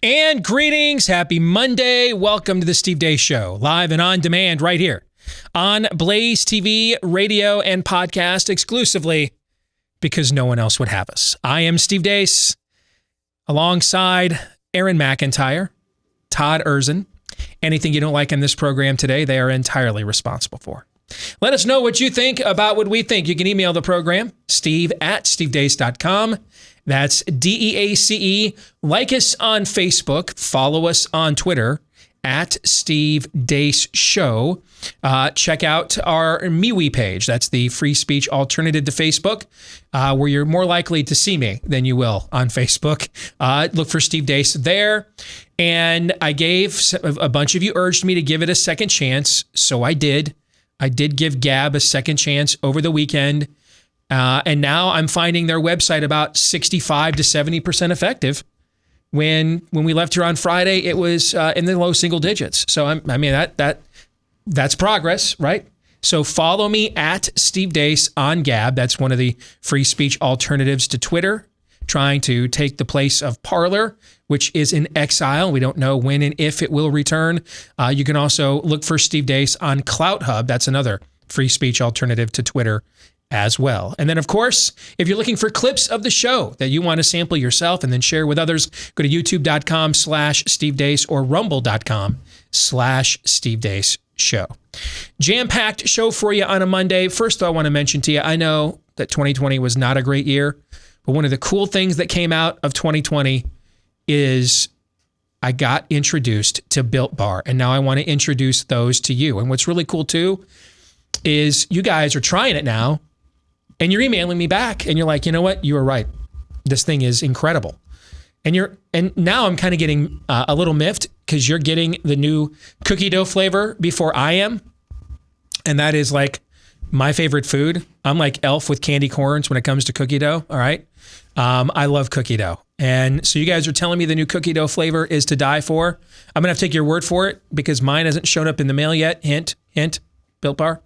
And greetings. Happy Monday. Welcome to the Steve Deace Show, live and on demand right here on BlazeTV, radio, and podcast exclusively because no one else would have us. I am Steve Deace alongside Aaron McIntyre, Todd Erzin. Anything you don't like in this program today, they are entirely responsible for. Let us know what you think about what we think. You can email the program, steve@stevedeace.com. That's DEACE. Like us on Facebook. Follow us on Twitter at Steve Deace Show. Check out our MeWe page. That's the free speech alternative to Facebook, where you're more likely to see me than you will on Facebook. Look for Steve Deace there. And I gave, a bunch of you urged me to give it a second chance, so I did. I did give Gab a second chance over the weekend. And now I'm finding their website about 65 to 70% effective. When we left here on Friday, it was in the low single digits. So that's progress, right? So follow me at Steve Deace on Gab. That's one of the free speech alternatives to Twitter, trying to take the place of Parler, which is in exile. We don't know when and if it will return. You can also look for Steve Deace on Clout Hub. That's another free speech alternative to Twitter as well. And then, of course, if you're looking for clips of the show that you want to sample yourself and then share with others, go to youtube.com/Steve Deace or rumble.com/Steve Deace Show. Jam-packed show for you on a Monday. First, I want to mention to you, I know that 2020 was not a great year, but one of the cool things that came out of 2020 is I got introduced to Built Bar, and now I want to introduce those to you. And what's really cool, too, is you guys are trying it now, and you're emailing me back, and you're like, you know what? You were right. This thing is incredible. And now I'm kind of getting a little miffed because you're getting the new cookie dough flavor before I am. And that is like my favorite food. I'm like Elf with candy corns when it comes to cookie dough. All right. I love cookie dough. And so you guys are telling me the new cookie dough flavor is to die for. I'm going to have to take your word for it because mine hasn't shown up in the mail yet. Hint, hint, Built Bar.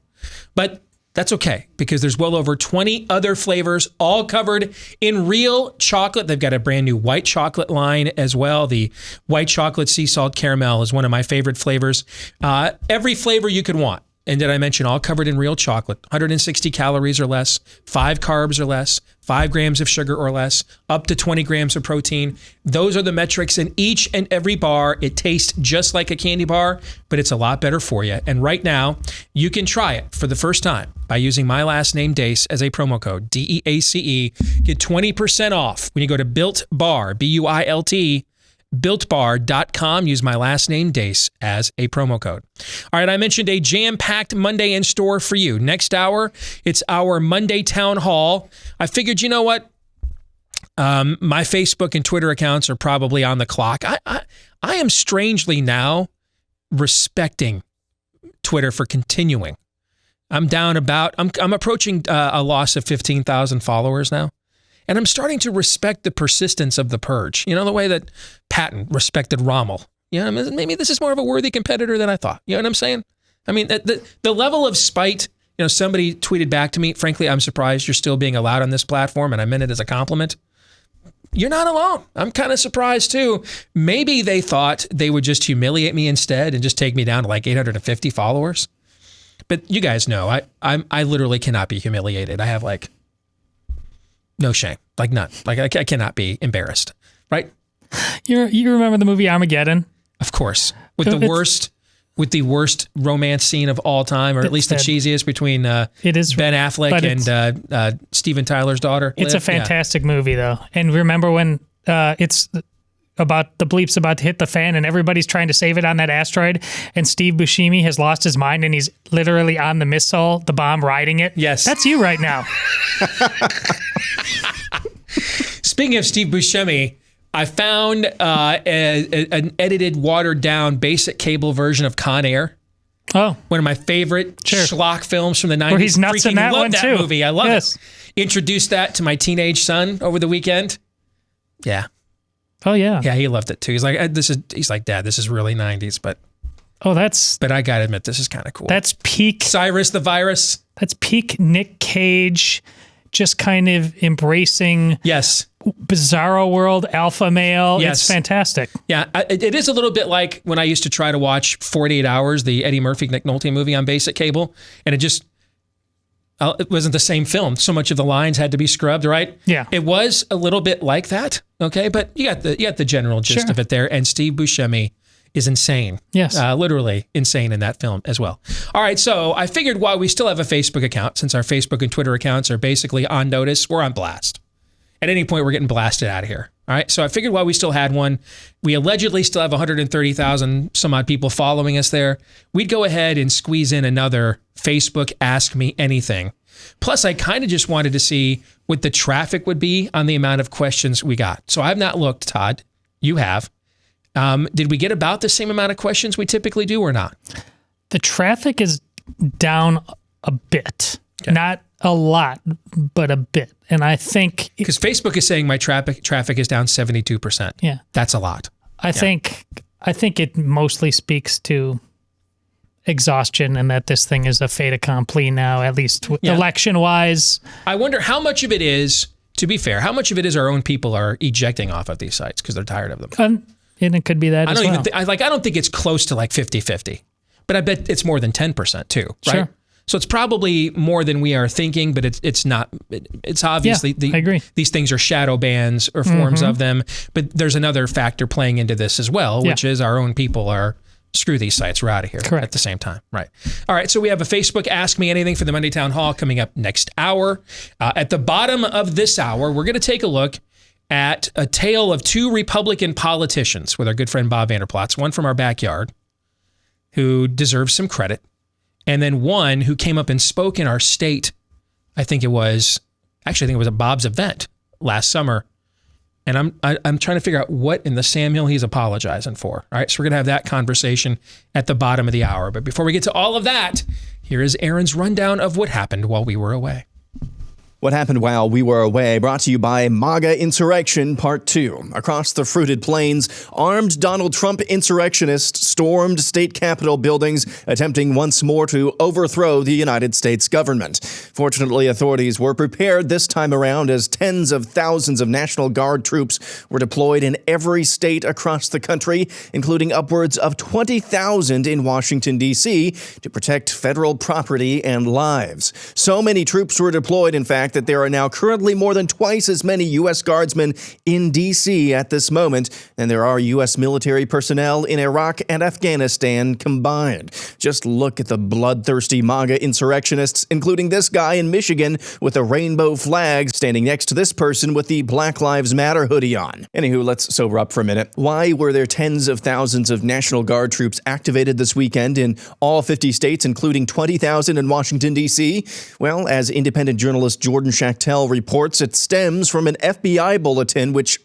But that's okay because there's well over 20 other flavors, all covered in real chocolate. They've got a brand new white chocolate line as well. The white chocolate sea salt caramel is one of my favorite flavors. Every flavor you could want. And did I mention all covered in real chocolate, 160 calories or less, 5 carbs or less, 5 grams of sugar or less, up to 20 grams of protein. Those are the metrics in each and every bar. It tastes just like a candy bar, but it's a lot better for you. And right now, you can try it for the first time by using my last name, Deace, as a promo code, DEACE. Get 20% off when you go to Built Bar, BUILT, BuiltBar.com. Use my last name, Deace, as a promo code. All right, I mentioned a jam-packed Monday in store for you. Next hour, it's our Monday Town Hall. I figured, you know what? My Facebook and Twitter accounts are probably on the clock. I am strangely now respecting Twitter for continuing. I'm approaching a loss of 15,000 followers now. And I'm starting to respect the persistence of the purge. You know, the way that Patton respected Rommel. You know, maybe this is more of a worthy competitor than I thought. You know what I'm saying? I mean, the level of spite, you know, somebody tweeted back to me, frankly, I'm surprised you're still being allowed on this platform, and I meant it as a compliment. You're not alone. I'm kind of surprised, too. Maybe they thought they would just humiliate me instead and just take me down to like 850 followers. But you guys know, I literally cannot be humiliated. I have like no shame, like none. Like I cannot be embarrassed, right? You remember the movie Armageddon? Of course, with the worst romance scene of all time, or at least the cheesiest between Ben Affleck and Steven Tyler's daughter. It's a fantastic movie, though. And remember when it's about the bleep's about to hit the fan and everybody's trying to save it on that asteroid, and Steve Buscemi has lost his mind and he's literally on the missile, the bomb, riding it? Yes. That's you right now. Speaking of Steve Buscemi, I found an edited, watered-down, basic cable version of Con Air. Oh. One of my favorite schlock films from the 90s. Where he's nuts in that one, too. I love that movie. I love it. Introduced that to my teenage son over the weekend. Yeah. Oh, yeah. Yeah, he loved it, too. He's like, Dad, this is really 90s, but I got to admit, this is kind of cool. That's peak Cyrus the Virus. That's peak Nick Cage, just kind of embracing bizarro world, alpha male. Yes. It's fantastic. Yeah, it is a little bit like when I used to try to watch 48 Hours, the Eddie Murphy, Nick Nolte movie on basic cable, and it wasn't the same film. So much of the lines had to be scrubbed, right? Yeah. It was a little bit like that, okay? But you got the general gist of it there, and Steve Buscemi is insane. Yes. Literally insane in that film as well. All right, so I figured while we still have a Facebook account, since our Facebook and Twitter accounts are basically on notice, we're on blast. At any point, we're getting blasted out of here. All right, so I figured while we still had one, we allegedly still have 130,000 some odd people following us there. We'd go ahead and squeeze in another Facebook Ask Me Anything. Plus, I kind of just wanted to see what the traffic would be on the amount of questions we got. So I've not looked, Todd. You have. Did we get about the same amount of questions we typically do or not? The traffic is down a bit. Okay. Not a lot, but a bit. And I think... Because Facebook is saying my traffic is down 72%. Yeah. That's a lot. I think it mostly speaks to exhaustion and that this thing is a fait accompli now, at least election-wise. I wonder how much of it is, to be fair, how much of it is our own people are ejecting off of these sites because they're tired of them? And it could be that as well. I don't think it's close to like 50-50, but I bet it's more than 10% too, right? Sure. So it's probably more than we are thinking, but it's not. It's obviously I agree. These things are shadow bans or forms of them, but there's another factor playing into this as well, which is our own people are screw these sites, we're out of here. Correct. At the same time, right? All right, so we have a Facebook Ask Me Anything for the Monday Town Hall coming up next hour. At the bottom of this hour, we're going to take a look at a tale of two Republican politicians with our good friend Bob Vander Plaats, one from our backyard who deserves some credit, and then one who came up and spoke in our state. I think it was a Bob's event last summer. And I'm trying to figure out what in the Sam Hill he's apologizing for. All right, so we're going to have that conversation at the bottom of the hour. But before we get to all of that, here is Aaron's rundown of what happened while we were away. What happened while we were away, brought to you by MAGA Insurrection Part 2. Across the fruited plains, armed Donald Trump insurrectionists stormed state capitol buildings, attempting once more to overthrow the United States government. Fortunately, authorities were prepared this time around as tens of thousands of National Guard troops were deployed in every state across the country, including upwards of 20,000 in Washington, D.C., to protect federal property and lives. So many troops were deployed, in fact, that there are now currently more than twice as many U.S. Guardsmen in D.C. at this moment than there are U.S. military personnel in Iraq and Afghanistan combined. Just look at the bloodthirsty MAGA insurrectionists, including this guy in Michigan with a rainbow flag standing next to this person with the Black Lives Matter hoodie on. Anywho, let's sober up for a minute. Why were there tens of thousands of National Guard troops activated this weekend in all 50 states, including 20,000 in Washington, D.C.? Well, as independent journalist Jordan Schachtel reports, it stems from an FBI bulletin which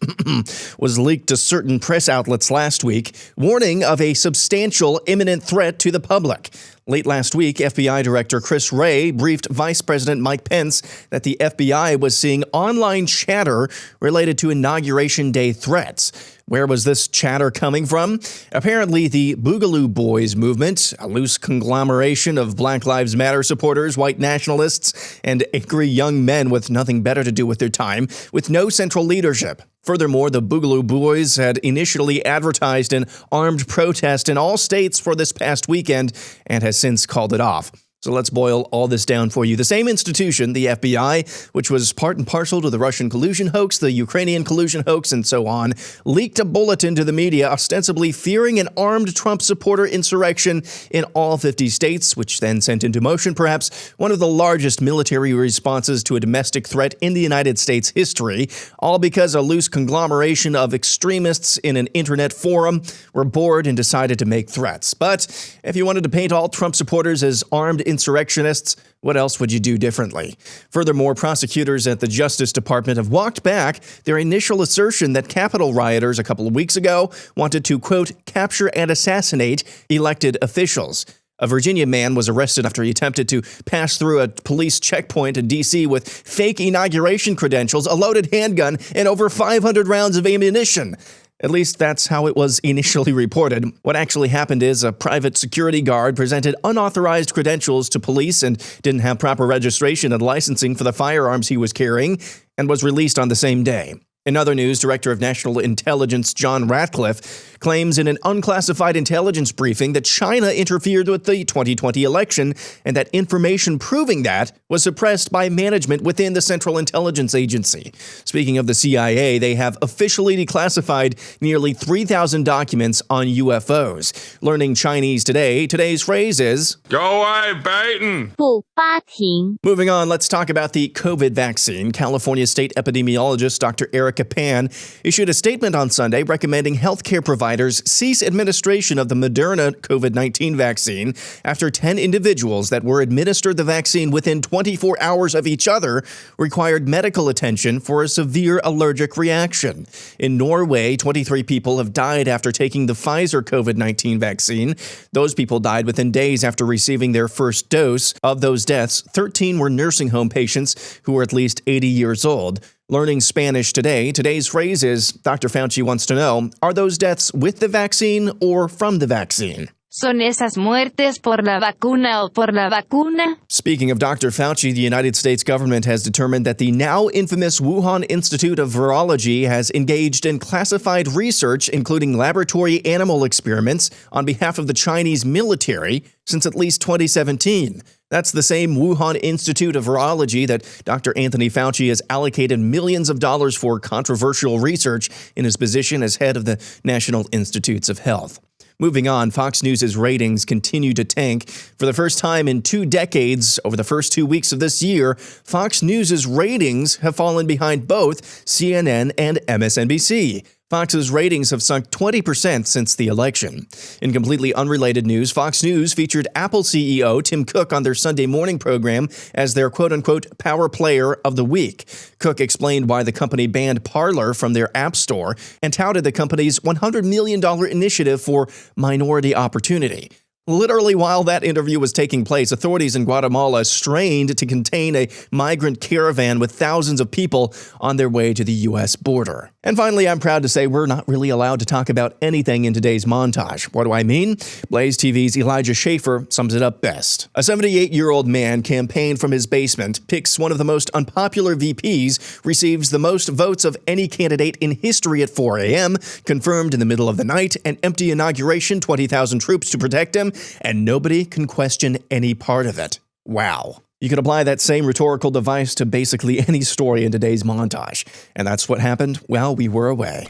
was leaked to certain press outlets last week, warning of a substantial imminent threat to the public. Late last week, FBI Director Chris Wray briefed Vice President Mike Pence that the FBI was seeing online chatter related to Inauguration Day threats. Where was this chatter coming from? Apparently, the Boogaloo Boys movement, a loose conglomeration of Black Lives Matter supporters, white nationalists, and angry young men with nothing better to do with their time, with no central leadership. Furthermore, the Boogaloo Boys had initially advertised an armed protest in all states for this past weekend and has since called it off. So let's boil all this down for you. The same institution, the FBI, which was part and parcel to the Russian collusion hoax, the Ukrainian collusion hoax, and so on, leaked a bulletin to the media ostensibly fearing an armed Trump supporter insurrection in all 50 states, which then sent into motion perhaps one of the largest military responses to a domestic threat in the United States history, all because a loose conglomeration of extremists in an internet forum were bored and decided to make threats. But if you wanted to paint all Trump supporters as armed insurrectionists, what else would you do differently? Furthermore, prosecutors at the Justice Department have walked back their initial assertion that Capitol rioters a couple of weeks ago wanted to, quote, capture and assassinate elected officials. A Virginia man was arrested after he attempted to pass through a police checkpoint in D.C. with fake inauguration credentials, a loaded handgun, and over 500 rounds of ammunition. At least that's how it was initially reported. What actually happened is a private security guard presented unauthorized credentials to police and didn't have proper registration and licensing for the firearms he was carrying and was released on the same day. In other news, Director of National Intelligence John Ratcliffe claims in an unclassified intelligence briefing that China interfered with the 2020 election and that information proving that was suppressed by management within the Central Intelligence Agency. Speaking of the CIA, they have officially declassified nearly 3,000 documents on UFOs. Learning Chinese today, today's phrase is, "Go away, Baton." 不发停。 Moving on, let's talk about the COVID vaccine. California State epidemiologist Dr. Erica Pan issued a statement on Sunday recommending healthcare providers cease administration of the Moderna COVID-19 vaccine after 10 individuals that were administered the vaccine within 24 hours of each other required medical attention for a severe allergic reaction. In Norway, 23 people have died after taking the Pfizer COVID-19 vaccine. Those people died within days after receiving their first dose. Of those deaths, 13 were nursing home patients who were at least 80 years old. Learning Spanish today, today's phrase is, Dr. Fauci wants to know, are those deaths with the vaccine or from the vaccine? ¿Son esas muertes por la vacuna o por la vacuna? Speaking of Dr. Fauci, the United States government has determined that the now infamous Wuhan Institute of Virology has engaged in classified research, including laboratory animal experiments, on behalf of the Chinese military since at least 2017. That's the same Wuhan Institute of Virology that Dr. Anthony Fauci has allocated millions of dollars for controversial research in his position as head of the National Institutes of Health. Moving on, Fox News' ratings continue to tank. For the first time in 2 decades, over the first 2 weeks of this year, Fox News' ratings have fallen behind both CNN and MSNBC. Fox's ratings have sunk 20% since the election. In completely unrelated news, Fox News featured Apple CEO Tim Cook on their Sunday morning program as their quote-unquote power player of the week. Cook explained why the company banned Parler from their app store and touted the company's $100 million initiative for minority opportunity. Literally, while that interview was taking place, authorities in Guatemala strained to contain a migrant caravan with thousands of people on their way to the U.S. border. And finally, I'm proud to say we're not really allowed to talk about anything in today's montage. What do I mean? BlazeTV's Elijah Schaefer sums it up best. A 78-year-old man campaigned from his basement, picks one of the most unpopular VPs, receives the most votes of any candidate in history at 4 a.m., confirmed in the middle of the night, an empty inauguration, 20,000 troops to protect him, and nobody can question any part of it. Wow. You can apply that same rhetorical device to basically any story in today's montage. And that's what happened while we were away.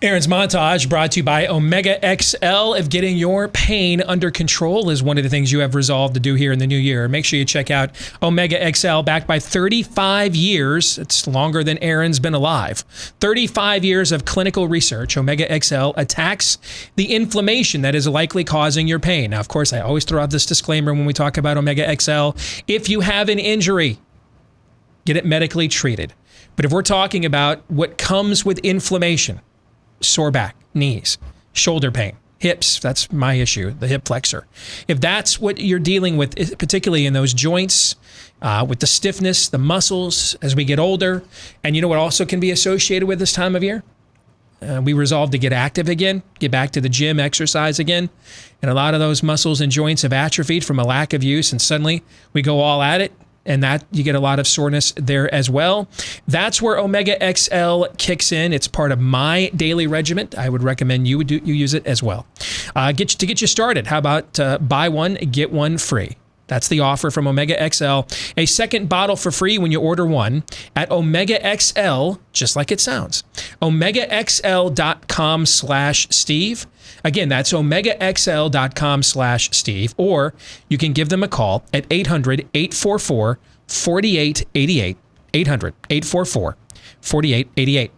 Aaron's Montage brought to you by Omega XL. If getting your pain under control is one of the things you have resolved to do here in the new year, make sure you check out Omega XL, backed by 35 years. It's longer than Aaron's been alive. 35 years of clinical research. Omega XL attacks the inflammation that is likely causing your pain. Now, of course, I always throw out this disclaimer when we talk about Omega XL. If you have an injury, get it medically treated. But if we're talking about what comes with inflammation, sore back, knees, shoulder pain, hips, that's my issue, the hip flexor. If that's what you're dealing with, particularly in those joints, with the stiffness, the muscles as we get older, and you know what also can be associated with this time of year? We resolve to get active again, get back to the gym, exercise again. And a lot of those muscles and joints have atrophied from a lack of use, and suddenly we go all at it. And that you get a lot of soreness there as well. That's where Omega XL kicks in. It's part of my daily regimen. I would recommend you use it as well. To get you started, how about buy one, get one free? That's the offer from Omega XL. A second bottle for free when you order one at Omega XL, just like it sounds. OmegaXL.com/Steve. Again, that's OmegaXL.com/Steve. Or you can give them a call at 800-844-4888. 800-844-4888.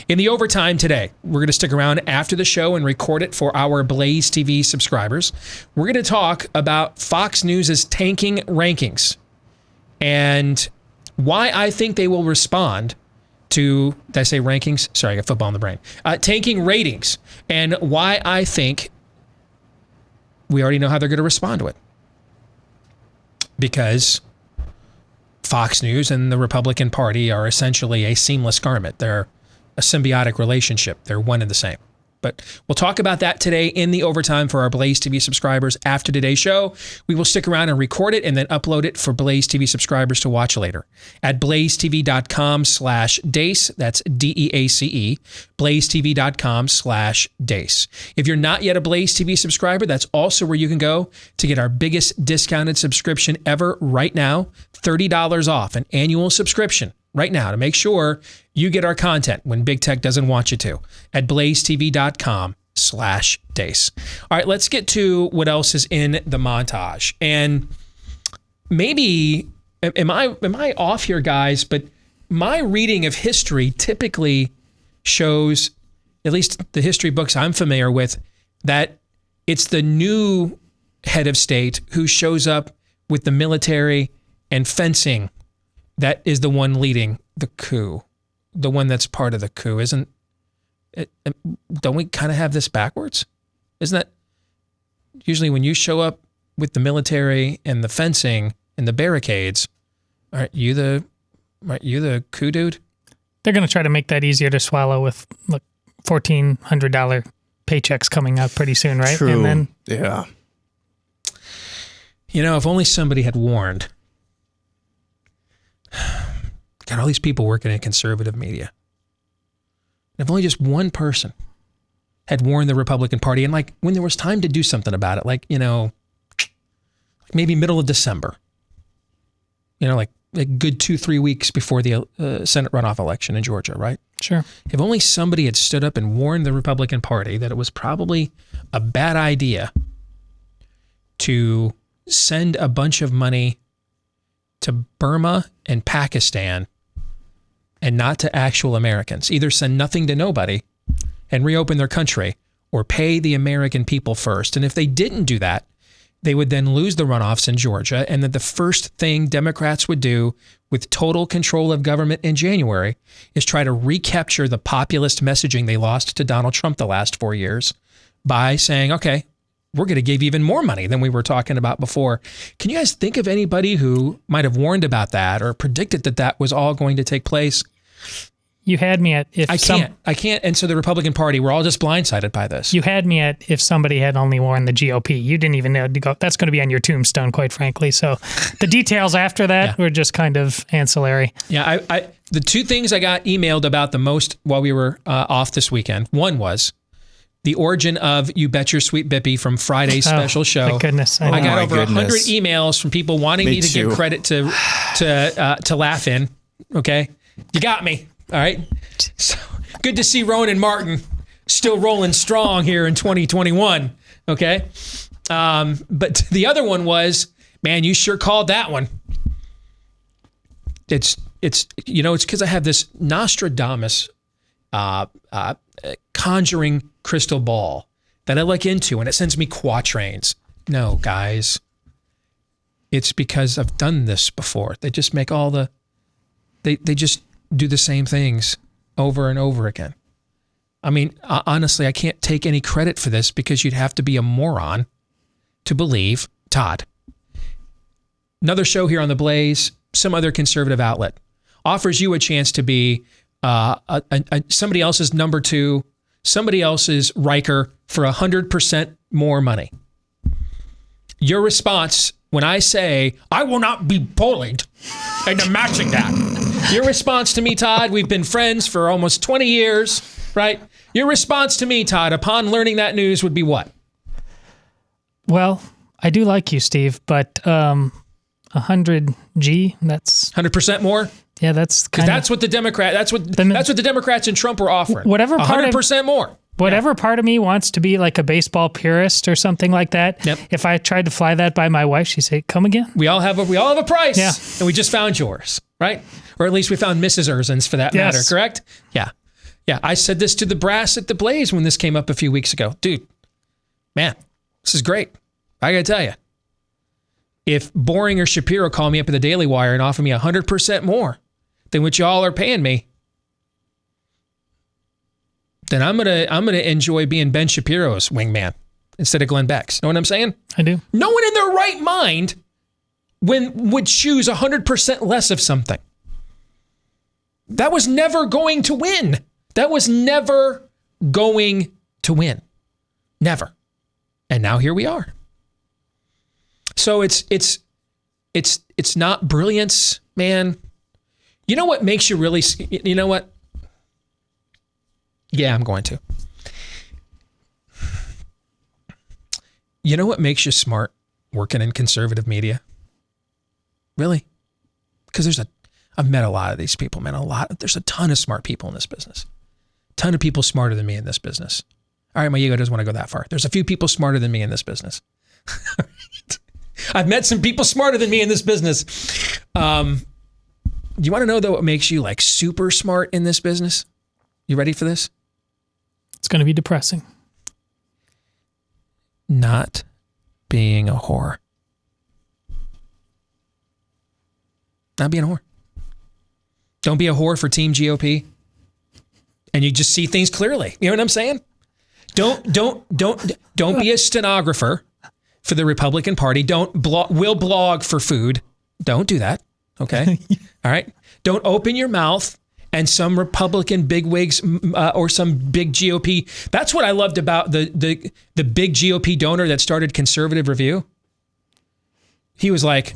In the overtime today, we're going to stick around after the show and record it for our BlazeTV subscribers. We're going to talk about Fox News' tanking rankings and why I think they will respond to, did I say rankings? Sorry, I got football in the brain. Tanking ratings, and why I think we already know how they're going to respond to it. Because Fox News and the Republican Party are essentially a seamless garment. They're a symbiotic relationship. They're one and the same. But we'll talk about that today in the overtime for our Blaze TV subscribers after today's show. We will stick around and record it and then upload it for Blaze TV subscribers to watch later at blazetv.com/Deace. That's DEACE. blazetv.com/Deace. If you're not yet a Blaze TV subscriber, that's also where you can go to get our biggest discounted subscription ever right now. $30 off an annual subscription right now to make sure you get our content when Big Tech doesn't want you to at blazetv.com/Deace. All right, let's get to what else is in the montage. And maybe, am I off here, guys? But my reading of history typically shows, at least the history books I'm familiar with, that it's the new head of state who shows up with the military and fencing that is the one leading the coup, the one that's part of the coup. Isn't it? Don't we kind of have this backwards? Isn't that usually when you show up with the military and the fencing and the barricades, aren't you the coup dude? They're going to try to make that easier to swallow with $1,400 paychecks coming out pretty soon, right? True. And then, yeah. You know, if only somebody had warned. Got all these people working in conservative media. If only just one person had warned the Republican Party, and like when there was time to do something about it, like, you know, maybe middle of December, you know, like a good 2-3 weeks before the Senate runoff election in Georgia, right? sure. If only somebody had stood up and warned the Republican Party that it was probably a bad idea to send a bunch of money to Burma and Pakistan and not to actual Americans. Either send nothing to nobody and reopen their country, or pay the American people first. And if they didn't do that, they would then lose the runoffs in Georgia, and that the first thing Democrats would do with total control of government in January is try to recapture the populist messaging they lost to Donald Trump the last 4 years by saying, okay, we're going to give even more money than we were talking about before. Can you guys think of anybody who might have warned about that or predicted that that was all going to take place? You had me at if I can't. And so the Republican Party, we're all just blindsided by this. You had me at if somebody had only warned the GOP. You didn't even know to go. That's going to be on your tombstone, quite frankly. So the details after that were just kind of ancillary. Yeah, I the two things I got emailed about the most while we were off this weekend. One was the origin of You Bet Your Sweet Bippy from Friday's special show. Thank goodness. I got over 100 emails from people wanting me to give credit to laugh in. Okay, you got me. All right. So good to see Ronan Martin still rolling strong here in 2021. Okay. But the other one was, man, you sure called that one. It's because I have this Nostradamus conjuring crystal ball that I look into, and it sends me quatrains. No, guys, it's because I've done this before. They just make all the, they just do the same things over and over again. I mean, honestly, I can't take any credit for this because you'd have to be a moron to believe Todd. Another show here on the Blaze, some other conservative outlet, offers you a chance to be somebody else's number two, somebody else's Riker for 100% more money. Your response when I say, I will not be bullied into matching that. Your response to me, Todd, we've been friends for almost 20 years, right? Your response to me, Todd, upon learning that news would be what? Well, I do like you, Steve, but 100G, that's 100% more? Yeah, that's because that's what the Democrats and Trump were offering. Whatever part 100% more. Whatever part of me wants to be like a baseball purist or something like that. Yep. If I tried to fly that by my wife, she'd say, "Come again." We all have a price. Yeah. And we just found yours, right? Or at least we found Mrs. Erzin's for that matter, correct? Yeah. Yeah. I said this to the brass at the Blaze when this came up a few weeks ago. Dude, man, this is great. I got to tell you, if Boring or Shapiro call me up at the Daily Wire and offer me 100% more than what y'all are paying me, then I'm gonna enjoy being Ben Shapiro's wingman instead of Glenn Beck's. Know what I'm saying? I do. No one in their right mind would choose 100% less of something. That was never going to win. That was never going to win. Never. And now here we are. So it's not brilliance, man. You know what makes you really, you know what? Yeah, I'm going to. You know what makes you smart working in conservative media? Really? Because I've met a lot of these people, man. There's a ton of smart people in this business. A ton of people smarter than me in this business. All right, my ego doesn't want to go that far. There's a few people smarter than me in this business. I've met some people smarter than me in this business. You want to know, though, what makes you like super smart in this business? You ready for this? It's going to be depressing. Not being a whore. Not being a whore. Don't be a whore for Team GOP. And you just see things clearly. You know what I'm saying? Don't be a stenographer for the Republican Party. We'll blog for food. Don't do that. Okay. All right. Don't open your mouth and some Republican bigwigs or some big GOP. That's what I loved about the big GOP donor that started Conservative Review. He was like,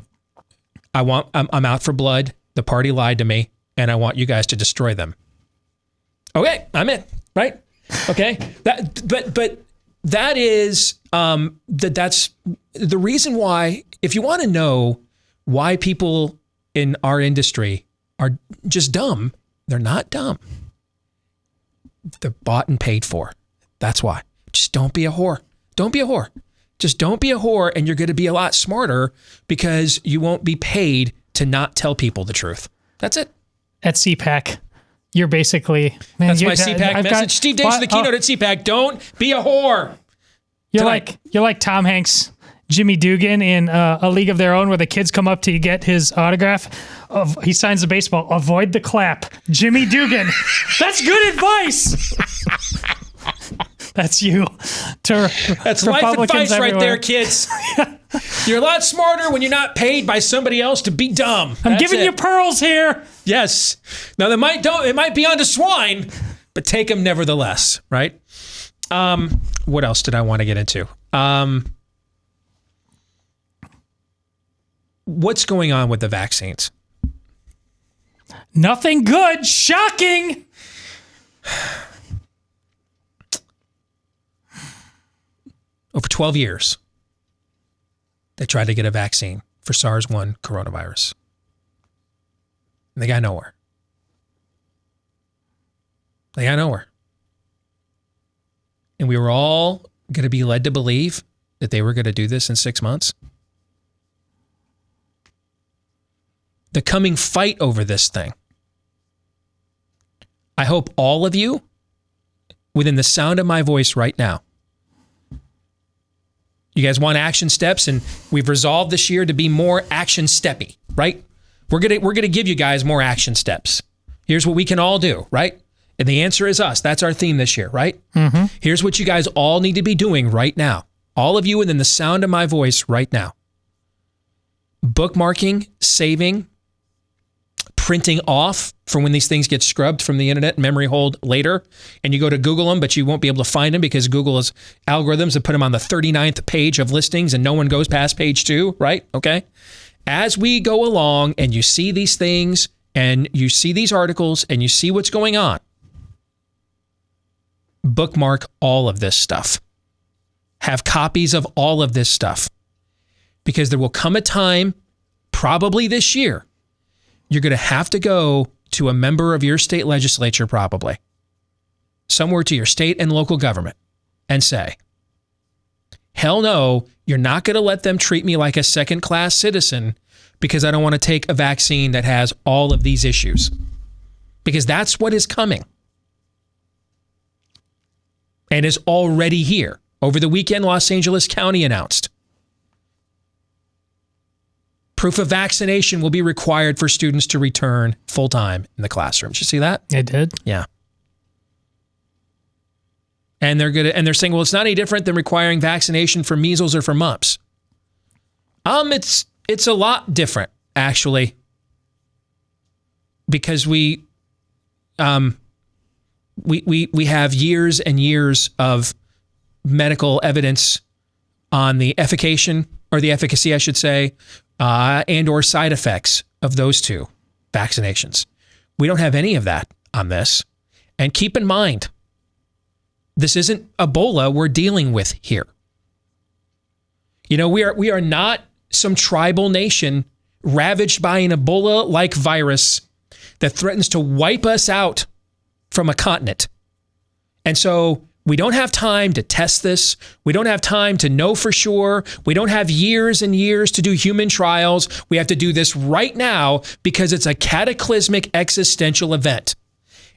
I'm out for blood. The party lied to me, and I want you guys to destroy them. Okay, I'm in. Right? Okay. But that is that's the reason why. If you want to know why people in our industry are just dumb, they're not dumb. They're bought and paid for. That's why. Just don't be a whore. Don't be a whore. Just don't be a whore, and you're going to be a lot smarter because you won't be paid to not tell people the truth. That's it. At CPAC, you're basically... Man, that's my CPAC message. Steve Deace, the keynote at CPAC. Don't be a whore. You're like Tom Hanks, Jimmy Dugan in A League of Their Own, where the kids come up to get his autograph. He signs the baseball. Avoid the clap. Jimmy Dugan. That's good advice. That's you. That's life advice everywhere. Right there, kids. You're a lot smarter when you're not paid by somebody else to be dumb. I'm giving you pearls here. Yes. Now it might be onto swine, but take them nevertheless, right? What else did I want to get into? What's going on with the vaccines? Nothing good. Shocking. Over 12 years, they tried to get a vaccine for SARS-1 coronavirus. And they got nowhere. They got nowhere. And we were all going to be led to believe that they were going to do this in 6 months. The coming fight over this thing. I hope all of you, within the sound of my voice right now, you guys want action steps, and we've resolved this year to be more action steppy, right? We're gonna give you guys more action steps. Here's what we can all do, right? And the answer is us. That's our theme this year, right? Mm-hmm. Here's what you guys all need to be doing right now. All of you within the sound of my voice right now. Bookmarking, saving, printing off for when these things get scrubbed from the internet, memory hold later, and you go to Google them, but you won't be able to find them because Google's algorithms have put them on the 39th page of listings and no one goes past page 2, right? Okay. As we go along and you see these things and you see these articles and you see what's going on, bookmark all of this stuff. Have copies of all of this stuff, because there will come a time, probably this year, you're going to have to go to a member of your state legislature, probably somewhere to your state and local government, and say, hell no, you're not going to let them treat me like a second-class citizen because I don't want to take a vaccine that has all of these issues. Because that's what is coming. And is already here. Over the weekend, Los Angeles County announced proof of vaccination will be required for students to return full-time in the classroom. Did you see that? I did. Yeah. And they're saying, well, it's not any different than requiring vaccination for measles or for mumps. It's a lot different, actually, because we we have years and years of medical evidence on the efficacy, I should say, and or side effects of those two vaccinations. We don't have any of that on this. And keep in mind, this isn't Ebola we're dealing with here. You know, we are not some tribal nation ravaged by an Ebola-like virus that threatens to wipe us out from a continent. And so we don't have time to test this. We don't have time to know for sure. We don't have years and years to do human trials. We have to do this right now because it's a cataclysmic existential event.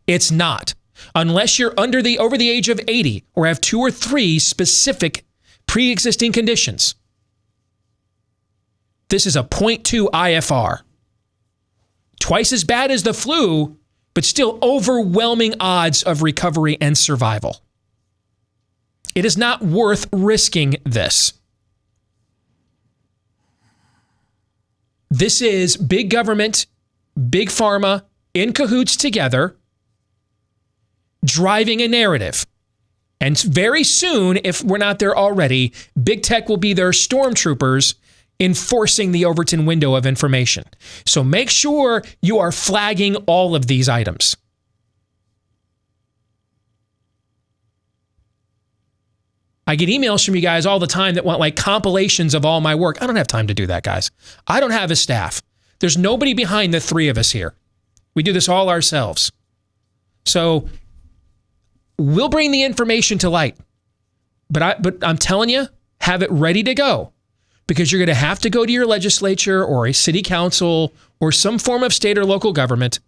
It's not. Unless you're over the age of 80 or have 2 or 3 specific pre-existing conditions. This is a 0.2 IFR. Twice as bad as the flu, but still overwhelming odds of recovery and survival. It is not worth risking this. This is big government, big pharma, in cahoots together, driving a narrative. And very soon, if we're not there already, big tech will be their stormtroopers enforcing the Overton window of information. So make sure you are flagging all of these items. I get emails from you guys all the time that want like compilations of all my work. I don't have time to do that, guys. I don't have a staff. There's nobody behind the 3 of us here. We do this all ourselves. So we'll bring the information to light. But I'm telling you, have it ready to go. Because you're going to have to go to your legislature or a city council or some form of state or local government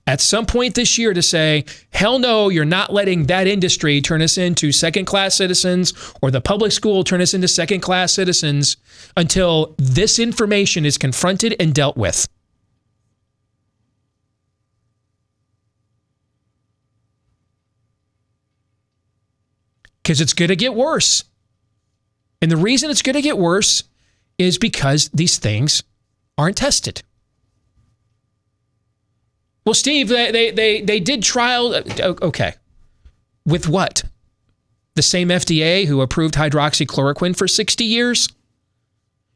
at some point this year to say, hell no, you're not letting that industry turn us into second-class citizens or the public school turn us into second-class citizens until this information is confronted and dealt with. Because it's going to get worse. And the reason it's going to get worse is because these things aren't tested. Well, Steve, they did trial. Okay. With what? The same FDA who approved hydroxychloroquine for 60 years?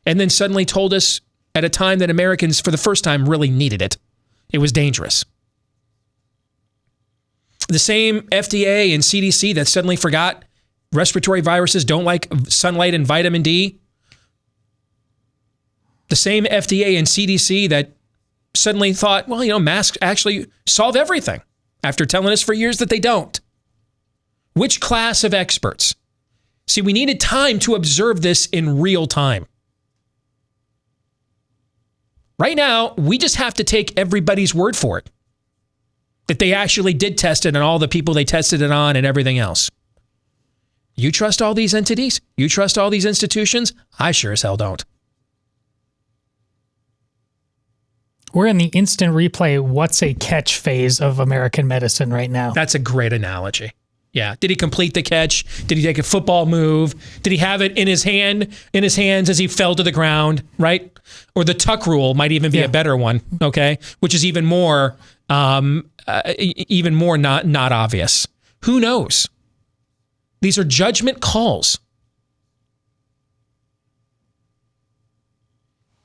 And then suddenly told us at a time that Americans, for the first time, really needed it. It was dangerous. The same FDA and CDC that suddenly forgot respiratory viruses don't like sunlight and vitamin D. The same FDA and CDC that suddenly thought, well, you know, masks actually solve everything after telling us for years that they don't. Which class of experts? See, we needed time to observe this in real time. Right now, we just have to take everybody's word for it. That they actually did test it and all the people they tested it on and everything else. You trust all these entities? You trust all these institutions? I sure as hell don't. We're in the instant replay, what's a catch phase of American medicine right now. That's a great analogy. Yeah. Did he complete the catch? Did he take a football move? Did he have it in his hands as he fell to the ground, right? Or the tuck rule might even be a better one, okay? Which is even more not obvious. Who knows? These are judgment calls.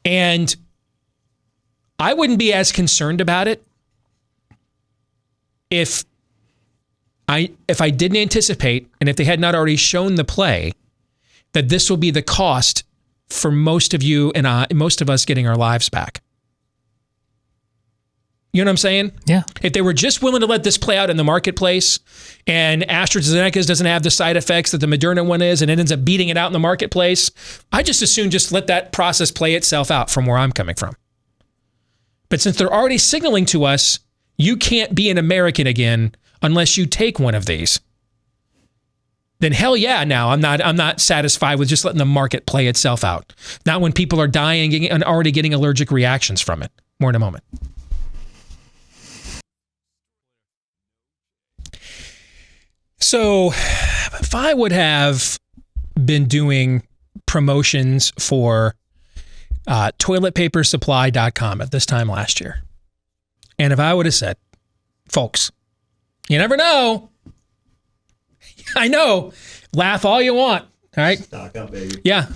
And I wouldn't be as concerned about it if I didn't anticipate, and if they had not already shown the play, that this will be the cost for most of you and most of us getting our lives back. You know what I'm saying? Yeah. If they were just willing to let this play out in the marketplace and AstraZeneca's doesn't have the side effects that the Moderna one is and it ends up beating it out in the marketplace, I just as soon just let that process play itself out from where I'm coming from. But since they're already signaling to us, you can't be an American again unless you take one of these, then hell yeah, now I'm not satisfied with just letting the market play itself out. Not when people are dying and already getting allergic reactions from it. More in a moment. So if I would have been doing promotions for toiletpapersupply.com at this time last year, and if I would have said, folks, You never know. I know. Laugh all you want. All right. Stock up, baby. Yeah.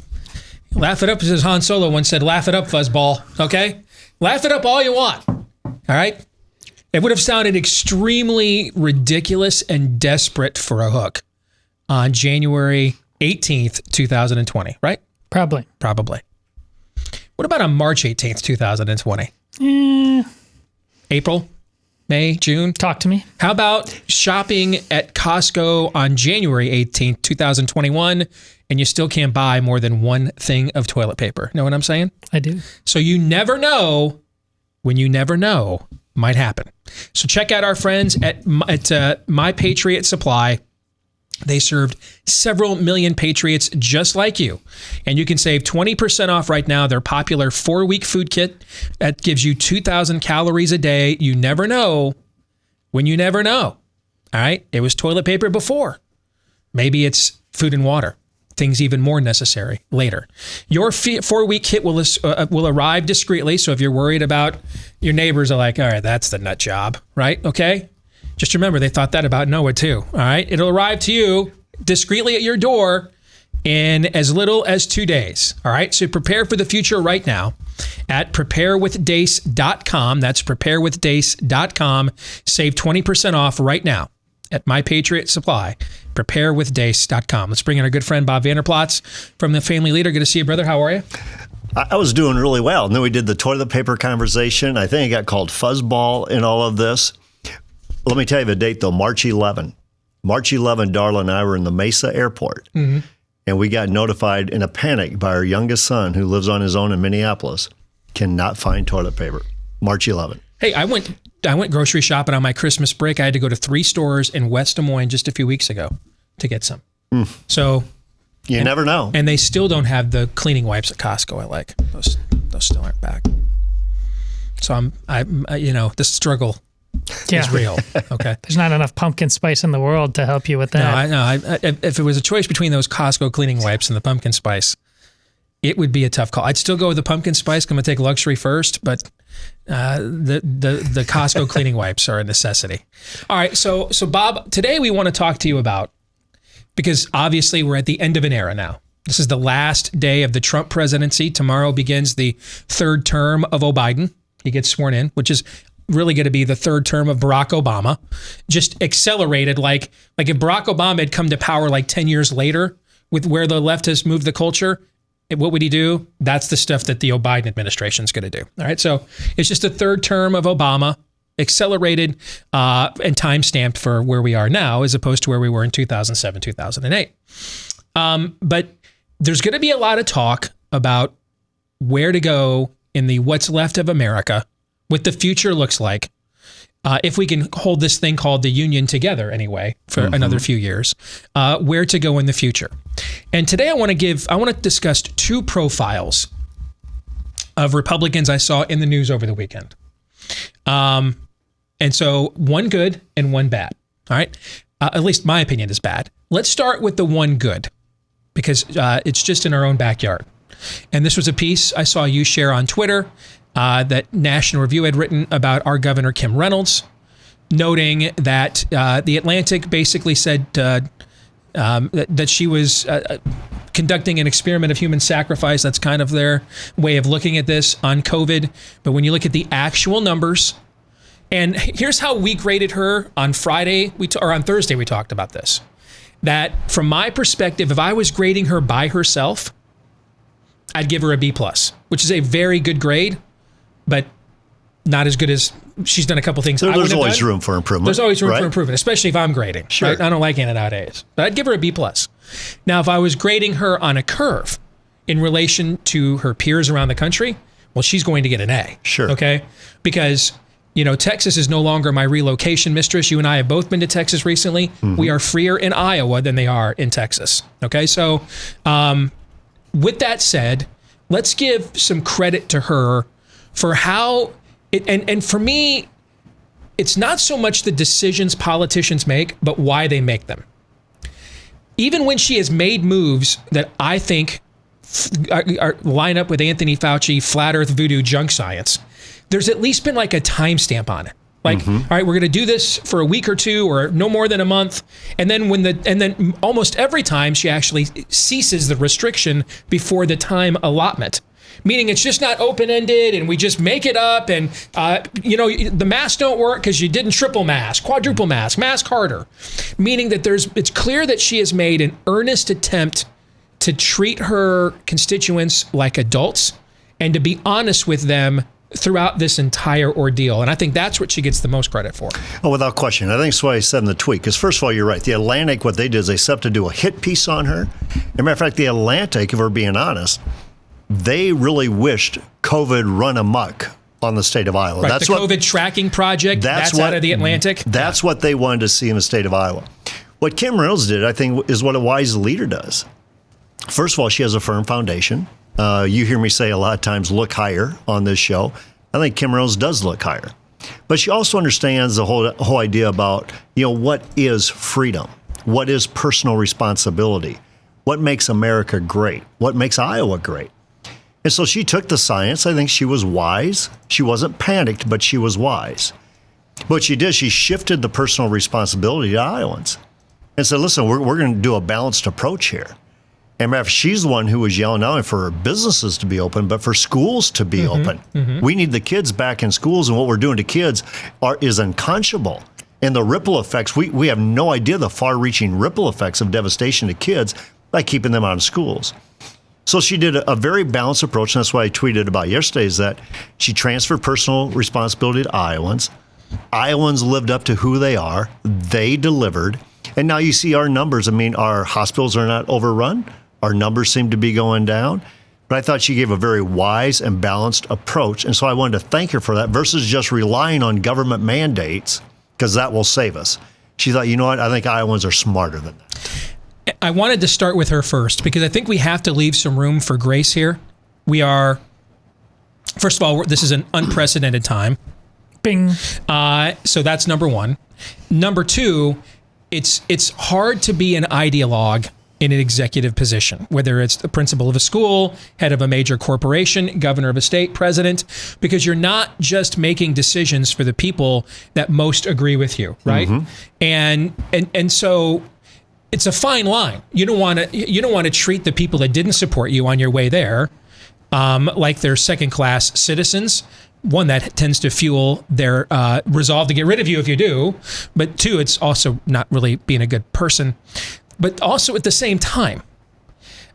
Laugh it up, as Han Solo once said. Laugh it up, fuzzball. Okay. Laugh it up all you want. All right. It would have sounded extremely ridiculous and desperate for a hook on January 18th, 2020, right? Probably. What about on March 18th, 2020? April, May, June? Talk to me. How about shopping at Costco on January 18th, 2021, and you still can't buy more than one thing of toilet paper? Know what I'm saying? I do. So you never know when you never know might happen. So check out our friends at My Patriot Supply. They served several million patriots just like you. And you can save 20% off right now their popular 4-week food kit that gives you 2,000 calories a day. You never know when you never know. All right? It was toilet paper before. Maybe it's food and water. Things even more necessary later. Your 4-week kit will arrive discreetly. So if you're worried about your neighbors are like, all right, that's the nut job, right? Okay. Just remember, they thought that about Noah too. All right. It'll arrive to you discreetly at your door in as little as 2 days. All right. So prepare for the future right now at preparewithdace.com. That's preparewithdace.com. Save 20% off right now at My Patriot Supply. Preparewithdace.com. Let's bring in our good friend Bob Vander Plaats from the Family Leader. Good to see you, brother. How are you? I was doing really well. And then we did the toilet paper conversation. I think it got called fuzzball in all of this. Let me tell you the date, though, March 11. March 11, Darla and I were in the Mesa airport. Mm-hmm. And we got notified in a panic by our youngest son, who lives on his own in Minneapolis, cannot find toilet paper. March 11. Hey, I went grocery shopping on my Christmas break. I had to go to 3 stores in West Des Moines just a few weeks ago to get some. So you never know. And they still don't have the cleaning wipes at Costco I like. Those still aren't back. So I'm the struggle is real. Okay. There's not enough pumpkin spice in the world to help you with that. No, I know. If it was a choice between those Costco cleaning wipes and the pumpkin spice, it would be a tough call. I'd still go with the pumpkin spice. I'm going to take luxury first, but the Costco cleaning wipes are a necessity. All right, so Bob, today we want to talk to you about, because obviously we're at the end of an era now. This is the last day of the Trump presidency. Tomorrow begins the 3rd term of Biden. He gets sworn in, which is really going to be the 3rd term of Barack Obama, just accelerated. Like if Barack Obama had come to power like 10 years later with where the left has moved the culture, what would he do? That's the stuff that the Biden administration is going to do. All right. So it's just the 3rd term of Obama, accelerated and time-stamped for where we are now, as opposed to where we were in 2007, 2008. But there's going to be a lot of talk about where to go in the what's left of America, what the future looks like, if we can hold this thing called the Union together anyway for another few years, where to go in the future. And today I want to discuss 2 profiles of Republicans I saw in the news over the weekend. And so one good and one bad. All right. At least my opinion is bad. Let's start with the one good, because it's just in our own backyard. And this was a piece I saw you share on Twitter that National Review had written about our Governor Kim Reynolds, noting that the Atlantic basically said that she was conducting an experiment of human sacrifice. That's kind of their way of looking at this on COVID. But when you look at the actual numbers, and here's how we graded her on Friday, or on Thursday, we talked about this, that from my perspective, if I was grading her by herself, I'd give her a B+, which is a very good grade, but not as good as she's done a couple things. There's always room for improvement. There's always room for improvement, especially if I'm grading. Sure. Right? I don't like in and out A's, but I'd give her a B+. Now, if I was grading her on a curve in relation to her peers around the country, well, she's going to get an A. Sure. Okay? Because, Texas is no longer my relocation mistress. You and I have both been to Texas recently. Mm-hmm. We are freer in Iowa than they are in Texas. Okay? So, with that said, let's give some credit to her for how and for me, it's not so much the decisions politicians make, but why they make them. Even when she has made moves that I think line up with Anthony Fauci, flat earth voodoo junk science, there's at least been like a timestamp on it. Like, all right, we're going to do this for a week or two, or no more than a month, and then almost every time she actually ceases the restriction before the time allotment. Meaning it's just not open-ended, and we just make it up, and the masks don't work because you didn't triple mask, quadruple mask harder. Meaning that it's clear that she has made an earnest attempt to treat her constituents like adults and to be honest with them throughout this entire ordeal. And I think that's what she gets the most credit for. Oh, without question. I think that's what I said in the tweet. Because first of all, you're right. The Atlantic, what they did is they set up to do a hit piece on her. As a matter of fact, the Atlantic, if we're being honest, they really wished COVID run amok on the state of Iowa. Right, that's the COVID tracking project, that's out of the Atlantic. That's what they wanted to see in the state of Iowa. What Kim Reynolds did, I think, is what a wise leader does. First of all, she has a firm foundation. You hear me say a lot of times, look higher on this show. I think Kim Reynolds does look higher. But she also understands the whole idea about, what is freedom? What is personal responsibility? What makes America great? What makes Iowa great? And so she took the science. I think she was wise. She wasn't panicked, but she was wise. What she did, she shifted the personal responsibility to Iowans and said, listen, we're going to do a balanced approach here. And she's the one who was yelling not only for businesses to be open, but for schools to be open. We need the kids back in schools, and what we're doing to kids is unconscionable. And the ripple effects, we have no idea the far-reaching ripple effects of devastation to kids by keeping them out of schools. So she did a very balanced approach, and that's what I tweeted about yesterday, is that she transferred personal responsibility to Iowans. Iowans lived up to who they are. They delivered. And now you see our numbers. I mean, our hospitals are not overrun. Our numbers seem to be going down. But I thought she gave a very wise and balanced approach. And so I wanted to thank her for that versus just relying on government mandates, because that will save us. She thought, you know what? I think Iowans are smarter than that. I wanted to start with her first because I think we have to leave some room for grace here. First of all, this is an unprecedented time. Bing. So that's number one. Number two, it's hard to be an ideologue in an executive position, whether it's the principal of a school, head of a major corporation, governor of a state, president, because you're not just making decisions for the people that most agree with you, right? And so it's a fine line. You don't want to treat the people that didn't support you on your way there like they're second-class citizens. One, that tends to fuel their resolve to get rid of you if you do. But two, it's also not really being a good person. But also at the same time,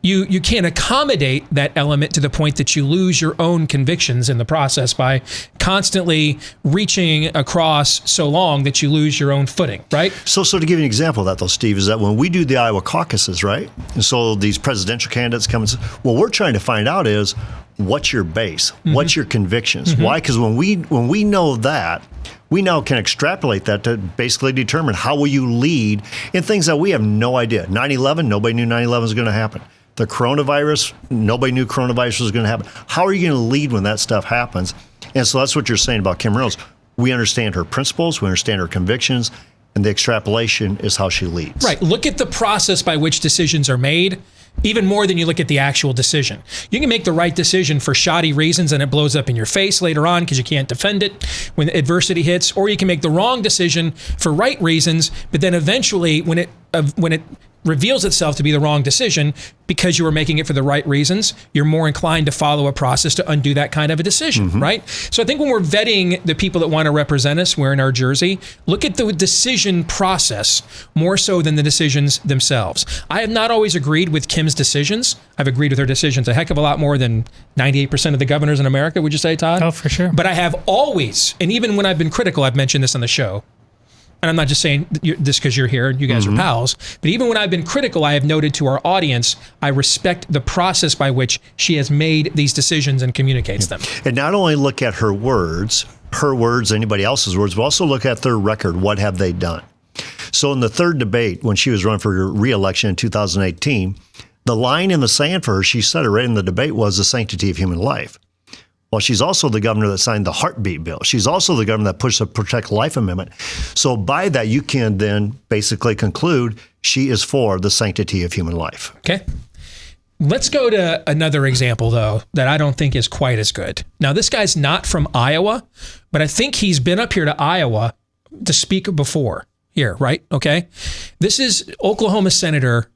you can't accommodate that element to the point that you lose your own convictions in the process by constantly reaching across so long that you lose your own footing, right? So to give you an example of that, though, Steve, is that when we do the Iowa caucuses, right? And so these presidential candidates come and say, what we're trying to find out is, what's your base? What's your convictions? Why? Because when we know that, we now can extrapolate that to basically determine how will you lead in things that we have no idea. 9/11, nobody knew 9/11 was going to happen. The coronavirus, nobody knew coronavirus was going to happen. How are you going to lead when that stuff happens? And so that's what you're saying about Kim Reynolds. We understand her principles, we understand her convictions, and the extrapolation is how she leads. Right. Look at the process by which decisions are made, even more than you look at the actual decision. You can make the right decision for shoddy reasons and it blows up in your face later on because you can't defend it when adversity hits, or you can make the wrong decision for right reasons, but then eventually when it reveals itself to be the wrong decision because you were making it for the right reasons, you're more inclined to follow a process to undo that kind of a decision, right? So I think when we're vetting the people that want to represent us wearing our jersey, look at the decision process more so than the decisions themselves. I have not always agreed with Kim's decisions. I've agreed with her decisions a heck of a lot more than 98% of the governors in America, would you say, Todd? Oh, for sure. But I have always, and even when I've been critical, I've mentioned this on the show, and I'm not just saying this because you're here and you guys are pals, but even when I've been critical, I have noted to our audience, I respect the process by which she has made these decisions and communicates them. And not only look at her words, anybody else's words, but also look at their record. What have they done? So in the third debate, when she was running for re-election in 2018, the line in the sand for her, she said it right in the debate, was the sanctity of human life. Well, she's also the governor that signed the heartbeat bill. She's also the governor that pushed the Protect Life Amendment. So by that, you can then basically conclude she is for the sanctity of human life. Okay. Let's go to another example, though, that I don't think is quite as good. Now, this guy's not from Iowa, but I think he's been up here to Iowa to speak before here, right? Okay. This is Oklahoma Senator.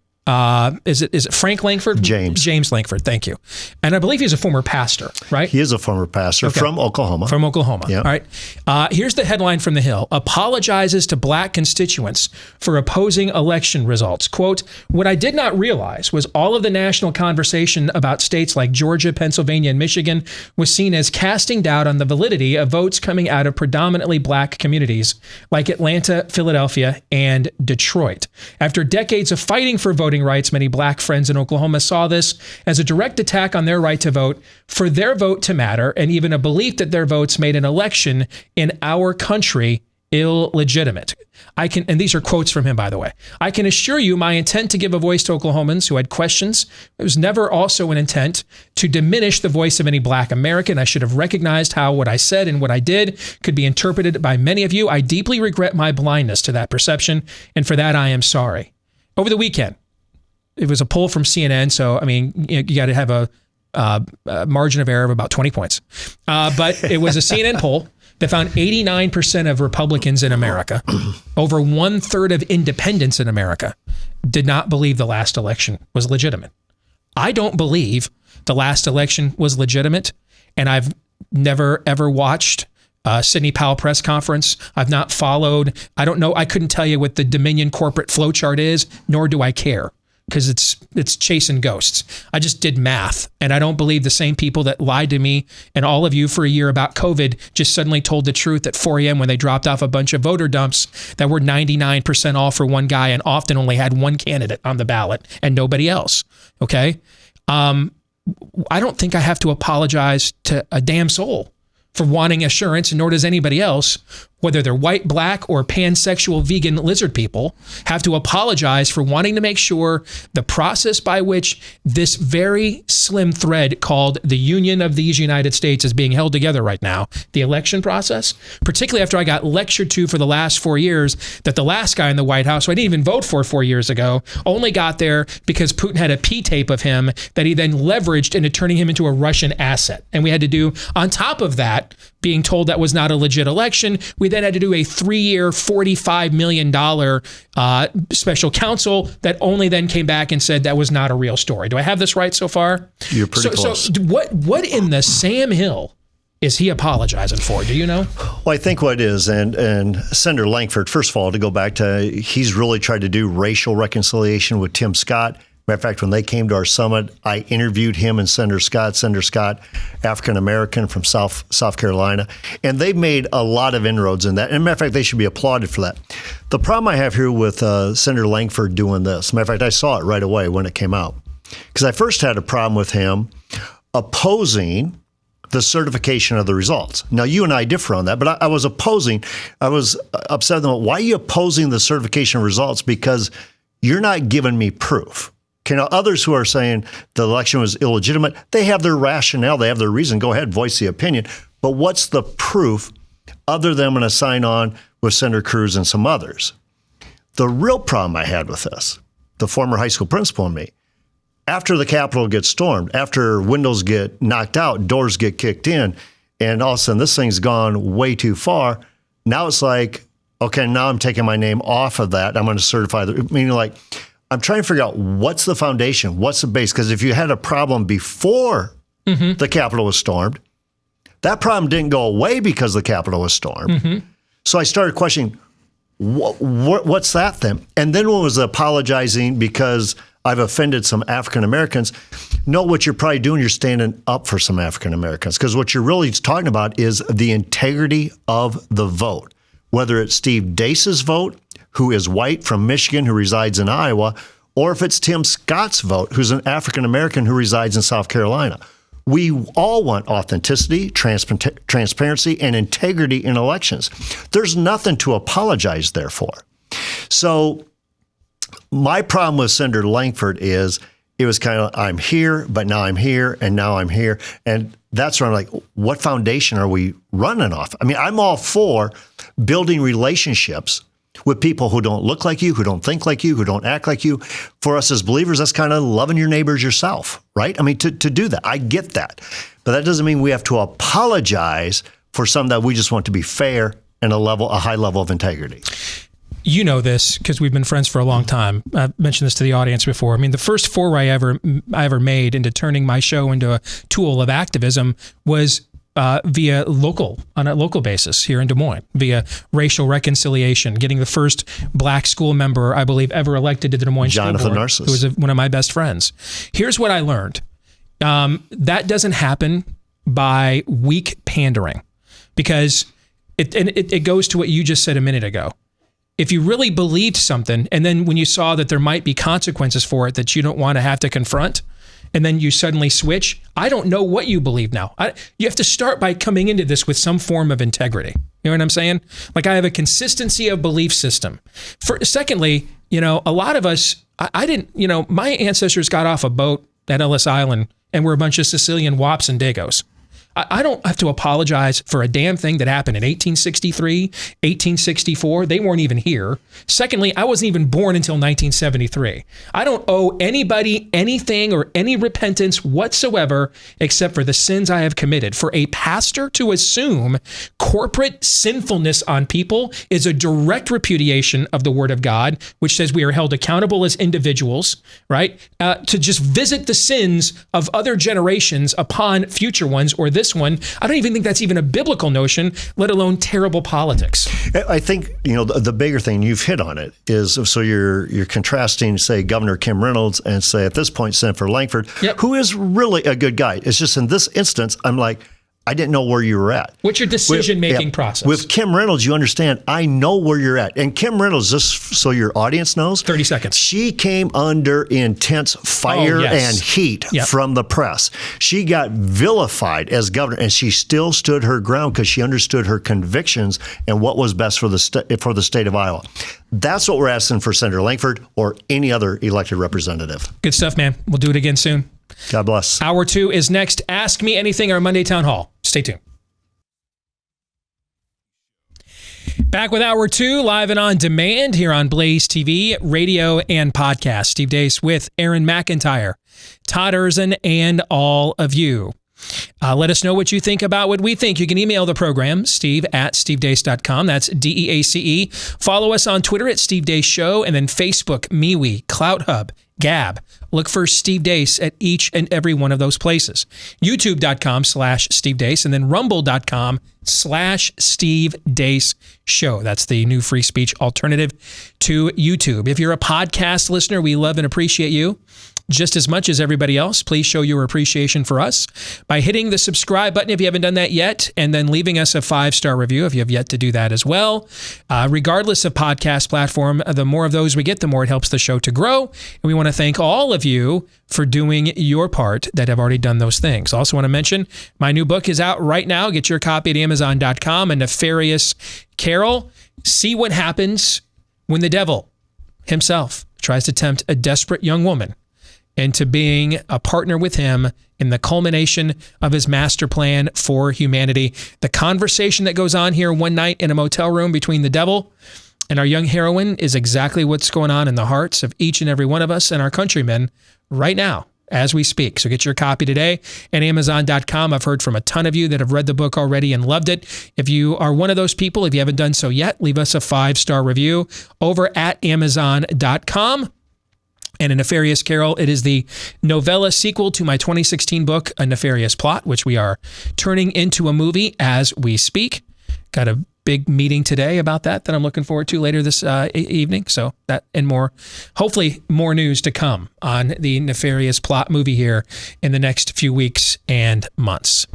Is it Frank Langford? James Langford. Thank you. And I believe he's a former pastor, right? He is a former pastor from Oklahoma. From Oklahoma. Yep. All right. Here's the headline from The Hill. Apologizes to black constituents for opposing election results. Quote, what I did not realize was all of the national conversation about states like Georgia, Pennsylvania, and Michigan was seen as casting doubt on the validity of votes coming out of predominantly black communities like Atlanta, Philadelphia, and Detroit. After decades of fighting for voting rights, many black friends in Oklahoma saw this as a direct attack on their right to vote, for their vote to matter, and even a belief that their votes made an election in our country illegitimate. And these are quotes from him, by the way. I can assure you my intent to give a voice to Oklahomans who had questions. It was never also an intent to diminish the voice of any black American. I should have recognized how what I said and what I did could be interpreted by many of you. I deeply regret my blindness to that perception, and for that I am sorry. Over the weekend, it was a poll from CNN, so I mean, you got to have a margin of error of about 20 points. But it was a CNN poll that found 89% of Republicans in America, over 1/3 of independents in America, did not believe the last election was legitimate. I don't believe the last election was legitimate, and I've never ever watched Sidney Powell press conference. I've not followed. I don't know. I couldn't tell you what the Dominion corporate flowchart is, nor do I care, because it's chasing ghosts. I just did math, and I don't believe the same people that lied to me and all of you for a year about COVID just suddenly told the truth at 4 a.m. when they dropped off a bunch of voter dumps that were 99% all for one guy and often only had one candidate on the ballot and nobody else. Okay? I don't think I have to apologize to a damn soul for wanting assurance, and nor does anybody else, whether they're white, black, or pansexual vegan lizard people, have to apologize for wanting to make sure the process by which this very slim thread called the Union of these United States is being held together right now, the election process, particularly after I got lectured to for the last 4 years that the last guy in the White House, who I didn't even vote for 4 years ago, only got there because Putin had a P-tape of him that he then leveraged into turning him into a Russian asset. And we had to do, on top of that, being told that was not a legit election, we then had to do a 3-year, $45 million special counsel that only then came back and said that was not a real story. Do I have this right so far? You're pretty close. So what in the Sam Hill is he apologizing for? Do you know? Well, I think what it is, and Senator Langford, first of all, to go back to, he's really tried to do racial reconciliation with Tim Scott. Matter of fact, when they came to our summit, I interviewed him and Senator Scott, African-American from South Carolina, and they've made a lot of inroads in that. And matter of fact, they should be applauded for that. The problem I have here with Senator Langford doing this, matter of fact, I saw it right away when it came out, because I first had a problem with him opposing the certification of the results. Now, you and I differ on that, but I was upset with them. Why are you opposing the certification of results? Because you're not giving me proof. Okay, now others who are saying the election was illegitimate, they have their rationale, they have their reason. Go ahead, voice the opinion. But what's the proof other than I'm going to sign on with Senator Cruz and some others? The real problem I had with this, the former high school principal and me, after the Capitol gets stormed, after windows get knocked out, doors get kicked in, and all of a sudden this thing's gone way too far, now it's like, okay, now I'm taking my name off of that. I'm going to certify meaning like, I'm trying to figure out what's the foundation, what's the base. Because if you had a problem before the Capitol was stormed, that problem didn't go away because the Capitol was stormed. So I started questioning, what's that then? And then when was apologizing because I've offended some African Americans? No, what you're probably doing, you're standing up for some African Americans. Because what you're really talking about is the integrity of the vote. Whether it's Steve Deace's vote, who is white from Michigan, who resides in Iowa, or if it's Tim Scott's vote, who's an African-American who resides in South Carolina. We all want authenticity, transparency, and integrity in elections. There's nothing to apologize there for. So my problem with Senator Langford is it was kind of, I'm here, but now I'm here, and now I'm here. And that's where I'm like, what foundation are we running off? I mean, I'm all for building relationships with people who don't look like you, who don't think like you, who don't act like you. For us as believers, that's kind of loving your neighbors yourself, right? I mean, to do that, I get that. But that doesn't mean we have to apologize for something that we just want to be fair and a high level of integrity. You know this because we've been friends for a long time. I've mentioned this to the audience before. I mean, the first foray I ever made into turning my show into a tool of activism was on a local basis here in Des Moines, via racial reconciliation, getting the first black school member, I believe, ever elected to the Des Moines School Board, Narcissus, who was one of my best friends. Here's what I learned. That doesn't happen by weak pandering, because it goes to what you just said a minute ago. If you really believed something, and then when you saw that there might be consequences for it that you don't want to have to confront, and then you suddenly switch, I don't know what you believe now. You have to start by coming into this with some form of integrity. You know what I'm saying? Like, I have a consistency of belief system. Secondly, a lot of us, I didn't, my ancestors got off a boat at Ellis Island and were a bunch of Sicilian wops and Dagos. I don't have to apologize for a damn thing that happened in 1863, 1864. They weren't even here. Secondly, I wasn't even born until 1973. I don't owe anybody anything or any repentance whatsoever except for the sins I have committed. For a pastor to assume corporate sinfulness on people is a direct repudiation of the Word of God, which says we are held accountable as individuals, right? To just visit the sins of other generations upon future ones, or this one, I don't even think that's even a biblical notion, let alone terrible politics. I think, the bigger thing, you've hit on it, is so you're contrasting, say, Governor Kim Reynolds and, say, at this point, Senator Langford, who is really a good guy. It's just in this instance, I'm like, I didn't know where you were at. What's your decision-making process? With Kim Reynolds, you understand, I know where you're at. And Kim Reynolds, just so your audience knows, 30 seconds. She came under intense fire and heat from the press. She got vilified as governor, and she still stood her ground because she understood her convictions and what was best for the state of Iowa. That's what we're asking for Senator Langford or any other elected representative. Good stuff, man. We'll do it again soon. God bless. Hour 2 is next. Ask Me Anything, our Monday Town Hall. Stay tuned. Back with Hour 2, live and on demand here on Blaze TV, radio, and podcast. Steve Deace with Aaron McIntyre, Todd Erzin, and all of you. Let us know what you think about what we think. You can email the program, steve@stevedeace.com. That's DEACE. Follow us on Twitter at Steve Deace Show, and then Facebook, MeWe, CloutHub, Gab. Look for Steve Deace at each and every one of those places. YouTube.com/Steve Deace, and then Rumble.com/Steve Deace Show. That's the new free speech alternative to YouTube. If you're a podcast listener, we love and appreciate you just as much as everybody else. Please show your appreciation for us by hitting the subscribe button if you haven't done that yet, and then leaving us a 5-star review if you have yet to do that as well. Regardless of podcast platform, the more of those we get, the more it helps the show to grow. And we want to thank all of you for doing your part that have already done those things. Also want to mention my new book is out right now. Get your copy at Amazon.com. A Nefarious Carol. See what happens when the devil himself tries to tempt a desperate young woman into being a partner with him in the culmination of his master plan for humanity. The conversation that goes on here one night in a motel room between the devil and our young heroine is exactly what's going on in the hearts of each and every one of us and our countrymen right now as we speak. So get your copy today at Amazon.com. I've heard from a ton of you that have read the book already and loved it. If you are one of those people, if you haven't done so yet, leave us a 5-star review over at Amazon.com. And A Nefarious Carol, it is the novella sequel to my 2016 book, A Nefarious Plot, which we are turning into a movie as we speak. Got a big meeting today about that I'm looking forward to later this evening. So that and more, hopefully more news to come on the Nefarious Plot movie here in the next few weeks and months.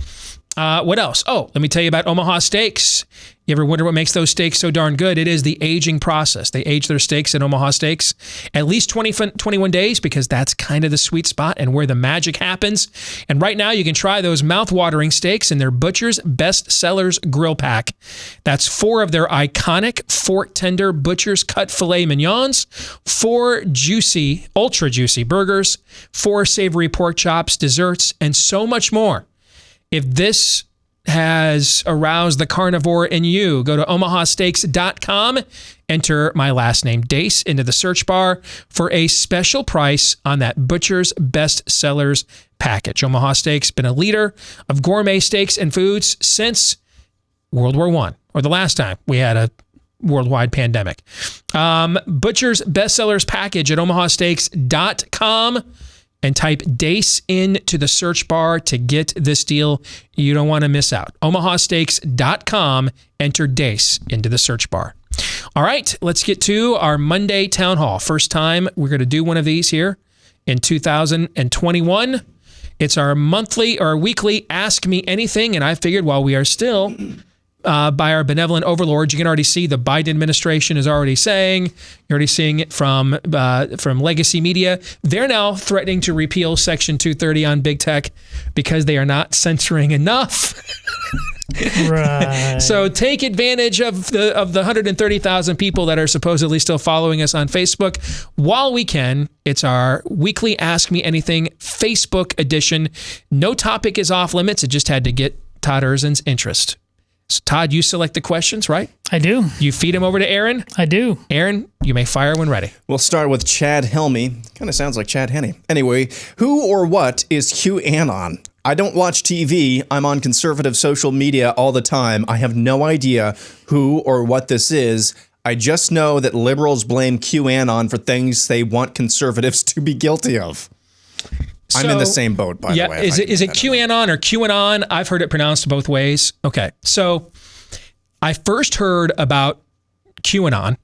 What else? Oh, let me tell you about Omaha Steaks. You ever wonder what makes those steaks so darn good? It is the aging process. They age their steaks at Omaha Steaks at least 21 days because that's kind of the sweet spot and where the magic happens. And right now you can try those mouth-watering steaks in their Butcher's Best Sellers Grill Pack. That's 4 of their iconic fork-tender Butcher's Cut Filet Mignons, 4 juicy, ultra-juicy burgers, 4 savory pork chops, desserts, and so much more. If this has aroused the carnivore in you? Go to omahasteaks.com, enter my last name, Deace, into the search bar for a special price on that Butcher's Best Sellers package. Omaha Steaks been a leader of gourmet steaks and foods since World War I, or the last time we had a worldwide pandemic. Butcher's Best Sellers package at omahasteaks.com. and type Deace into the search bar to get this deal. You don't want to miss out. omahasteaks.com, enter Deace into the search bar. All right, let's get to our Monday Town Hall. First time we're going to do one of these here in 2021. It's our monthly or weekly Ask Me Anything, and I figured while we are still by our benevolent overlords, you can already see the Biden administration is already saying, you're already seeing it from legacy media. They're now threatening to repeal Section 230 on big tech because they are not censoring enough. Right. So take advantage of the 130,000 people that are supposedly still following us on Facebook while we can. It's our weekly Ask Me Anything Facebook edition. No topic is off limits. It just had to get Todd Erzin's interest. So Todd, you select the questions, right? I do. You feed them over to Aaron? I do. Aaron, you may fire when ready. We'll start with Chad Helmy. Kind of sounds like Chad Henney. Anyway, who or what is QAnon? I don't watch TV. I'm on conservative social media all the time. I have no idea who or what this is. I just know that liberals blame QAnon for things they want conservatives to be guilty of. I'm in the same boat, by the way. Is it QAnon or QAnon? I've heard it pronounced both ways. Okay, so I first heard about QAnon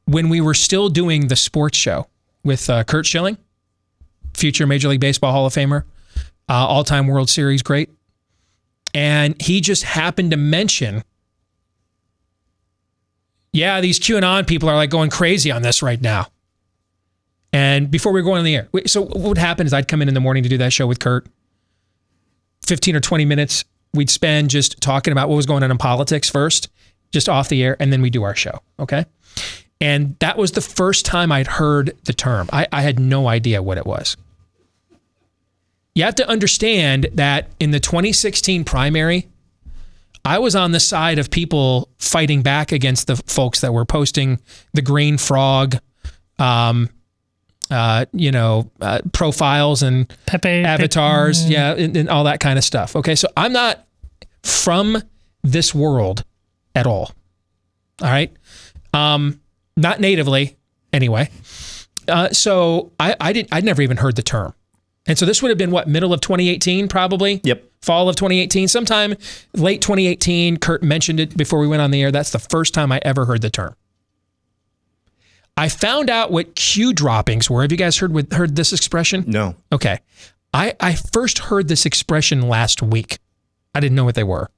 when we were still doing the sports show with Curt Schilling, future Major League Baseball Hall of Famer, all-time World Series great. And he just happened to mention, yeah, these QAnon people are like going crazy on this right now. And before we were going on the air, so what would happen is I'd come in the morning to do that show with Curt. 15 or 20 minutes we'd spend just talking about what was going on in politics first, just off the air, and then we do our show, okay? And that was the first time I'd heard the term. I had no idea what it was. You have to understand that in the 2016 primary, I was on the side of people fighting back against the folks that were posting the green frog, profiles and Pepe, avatars, and all that kind of stuff. Okay, so I'm not from this world at all. All right, not natively anyway. So I'd never even heard the term, and so this would have been middle of 2018, probably. Yep. Fall of 2018, sometime late 2018. Curt mentioned it before we went on the air. That's the first time I ever heard the term. I found out what Q droppings were. Have you guys heard this expression? No. Okay. I first heard this expression last week. I didn't know what they were.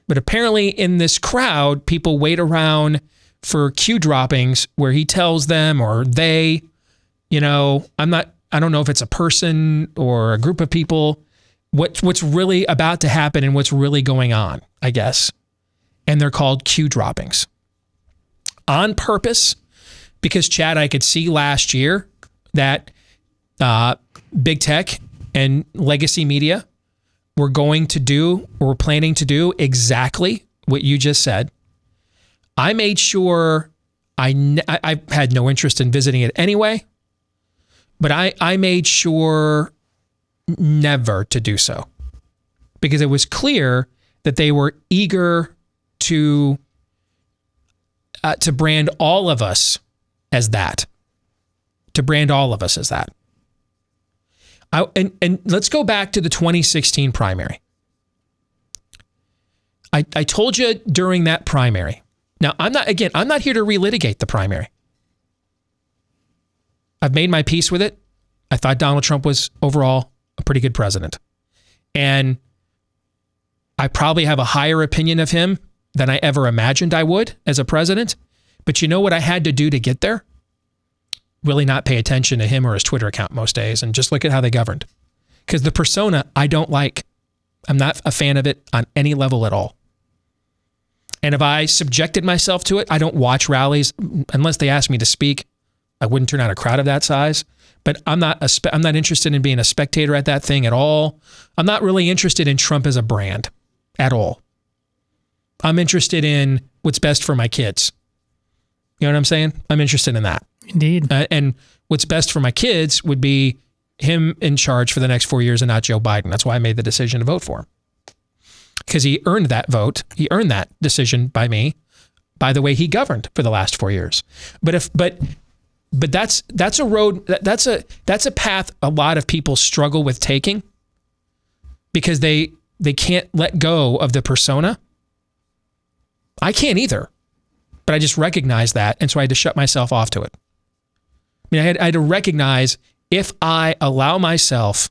But apparently in this crowd, people wait around for Q droppings where he tells them or they, I don't know if it's a person or a group of people, what's really about to happen and what's really going on, I guess. And they're called Q droppings. On purpose, because, Chad, I could see last year that big tech and legacy media were planning to do exactly what you just said. I made sure I had no interest in visiting it anyway, but I made sure never to do so because it was clear that they were eager to brand all of us as that. To brand all of us as that. And let's go back to the 2016 primary. I told you during that primary. Now, I'm not here to relitigate the primary. I've made my peace with it. I thought Donald Trump was overall a pretty good president. And I probably have a higher opinion of him than I ever imagined I would as a president. But you know what I had to do to get there? Really not pay attention to him or his Twitter account most days and just look at how they governed. Because the persona I don't like. I'm not a fan of it on any level at all. And if I subjected myself to it, I don't watch rallies unless they ask me to speak. I wouldn't turn out a crowd of that size. but I'm not interested in being a spectator at that thing at all. I'm not really interested in Trump as a brand at all. I'm interested in what's best for my kids. You know what I'm saying? I'm interested in that. Indeed. And what's best for my kids would be him in charge for the next 4 years and not Joe Biden. That's why I made the decision to vote for him. Because he earned that vote. He earned that decision by me, by the way he governed for the last 4 years. But that's a road, that's a path a lot of people struggle with taking because they can't let go of the persona. I can't either, but I just recognize that, and so I had to shut myself off to it. I mean, I had to recognize if I allow myself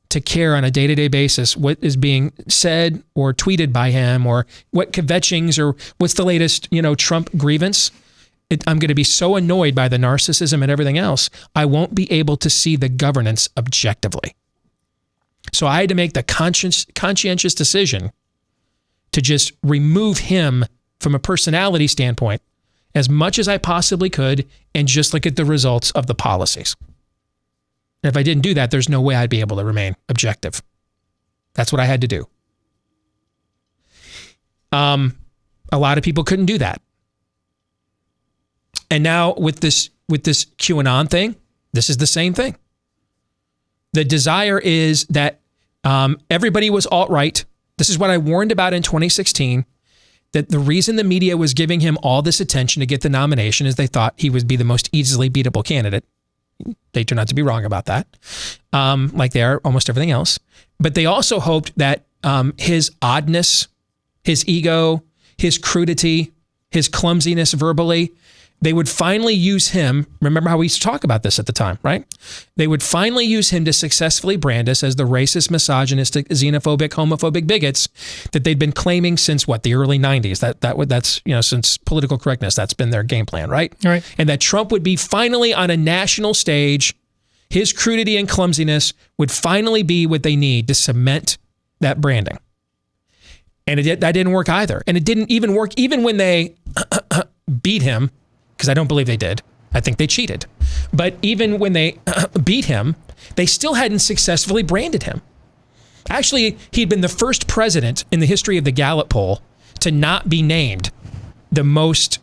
to care on a day-to-day basis what is being said or tweeted by him or what kvetchings or what's the latest, Trump grievance, I'm going to be so annoyed by the narcissism and everything else, I won't be able to see the governance objectively. So I had to make the conscientious decision to just remove him from a personality standpoint as much as I possibly could and just look at the results of the policies. And if I didn't do that, there's no way I'd be able to remain objective. That's what I had to do. A lot of people couldn't do that. And now with this QAnon thing, this is the same thing. The desire is that everybody was alt-right. This is what I warned about in 2016, that the reason the media was giving him all this attention to get the nomination is they thought he would be the most easily beatable candidate. They turned out to be wrong about that, like they are almost everything else. But they also hoped that his oddness, his ego, his crudity, his clumsiness verbally, they would finally use him. Remember how we used to talk about this at the time, right? They would finally use him to successfully brand us as the racist, misogynistic, xenophobic, homophobic bigots that they'd been claiming since the early 90s. That's since political correctness, that's been their game plan, right? Right. And that Trump would be finally on a national stage. His crudity and clumsiness would finally be what they need to cement that branding. And that didn't work either. And it didn't even work even when they beat him. Because I don't believe they did. I think they cheated. But even when they beat him, they still hadn't successfully branded him. Actually, he'd been the first president in the history of the Gallup poll to not be named the most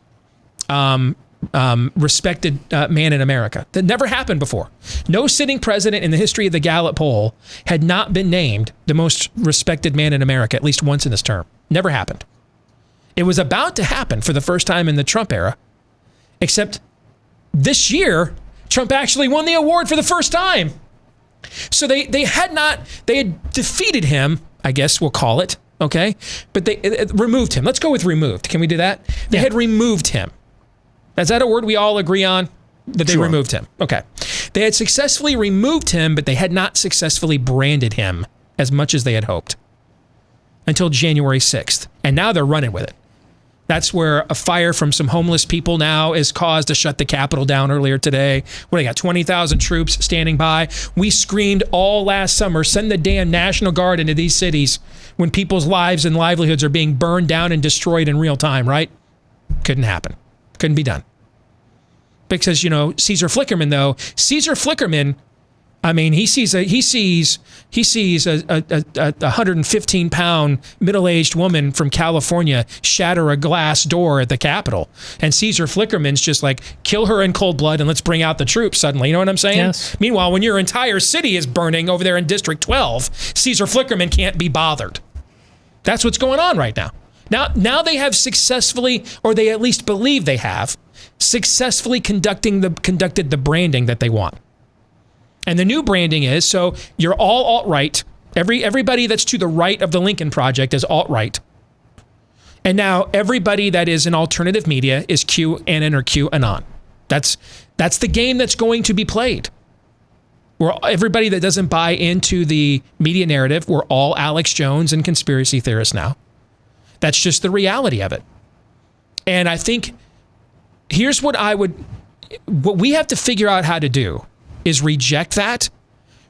respected man in America. That never happened before. No sitting president in the history of the Gallup poll had not been named the most respected man in America at least once in this term. Never happened. It was about to happen for the first time in the Trump era. Except this year, Trump actually won the award for the first time. So they had defeated him, I guess we'll call it, okay? But they removed him. Let's go with removed. Can we do that? They had removed him. Is that a word we all agree on? That they removed him. Okay. They had successfully removed him, but they had not successfully branded him as much as they had hoped until January 6th. And now they're running with it. That's where a fire from some homeless people now is caused to shut the Capitol down earlier today. They got 20,000 troops standing by. We screamed all last summer, send the damn National Guard into these cities when people's lives and livelihoods are being burned down and destroyed in real time, right? Couldn't happen. Couldn't be done. Because, Caesar Flickerman, though, I mean, he sees a 115-pound middle-aged woman from California shatter a glass door at the Capitol, and Caesar Flickerman's just like, kill her in cold blood and let's bring out the troops suddenly. You know what I'm saying? Yes. Meanwhile, when your entire city is burning over there in District 12, Caesar Flickerman can't be bothered. That's what's going on right now. Now they have successfully, or they at least believe they have, successfully conducted the branding that they want. And the new branding is, so you're all alt-right. Everybody that's to the right of the Lincoln Project is alt-right. And now everybody that is in alternative media is QAnon or QAnon. That's the game that's going to be played. Everybody that doesn't buy into the media narrative, we're all Alex Jones and conspiracy theorists now. That's just the reality of it. And I think here's what we have to figure out how to do is reject that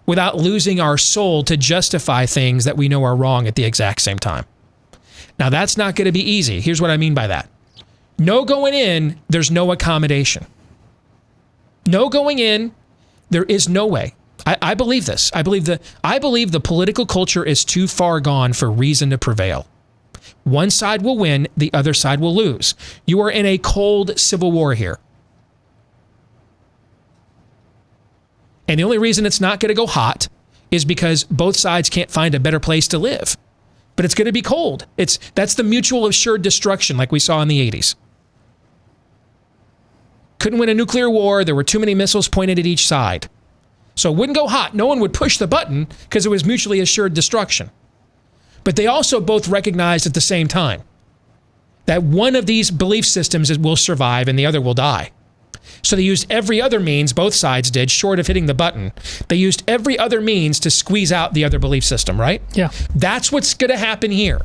without losing our soul to justify things that we know are wrong at the exact same time. Now, that's not going to be easy. Here's what I mean by that. No going in, there's no accommodation. No going in, There is no way. I believe this. I believe the political culture is too far gone for reason to prevail. One side will win, the other side will lose. You are in a cold civil war here. And the only reason it's not going to go hot is because both sides can't find a better place to live. But it's going to be cold. That's the mutual assured destruction like we saw in the 80s. Couldn't win a nuclear war. There were too many missiles pointed at each side. So it wouldn't go hot. No one would push the button because it was mutually assured destruction. But they also both recognized at the same time that one of these belief systems will survive and the other will die. So they used every other means, both sides did, short of hitting the button. They used every other means to squeeze out the other belief system, right? Yeah. That's what's going to happen here.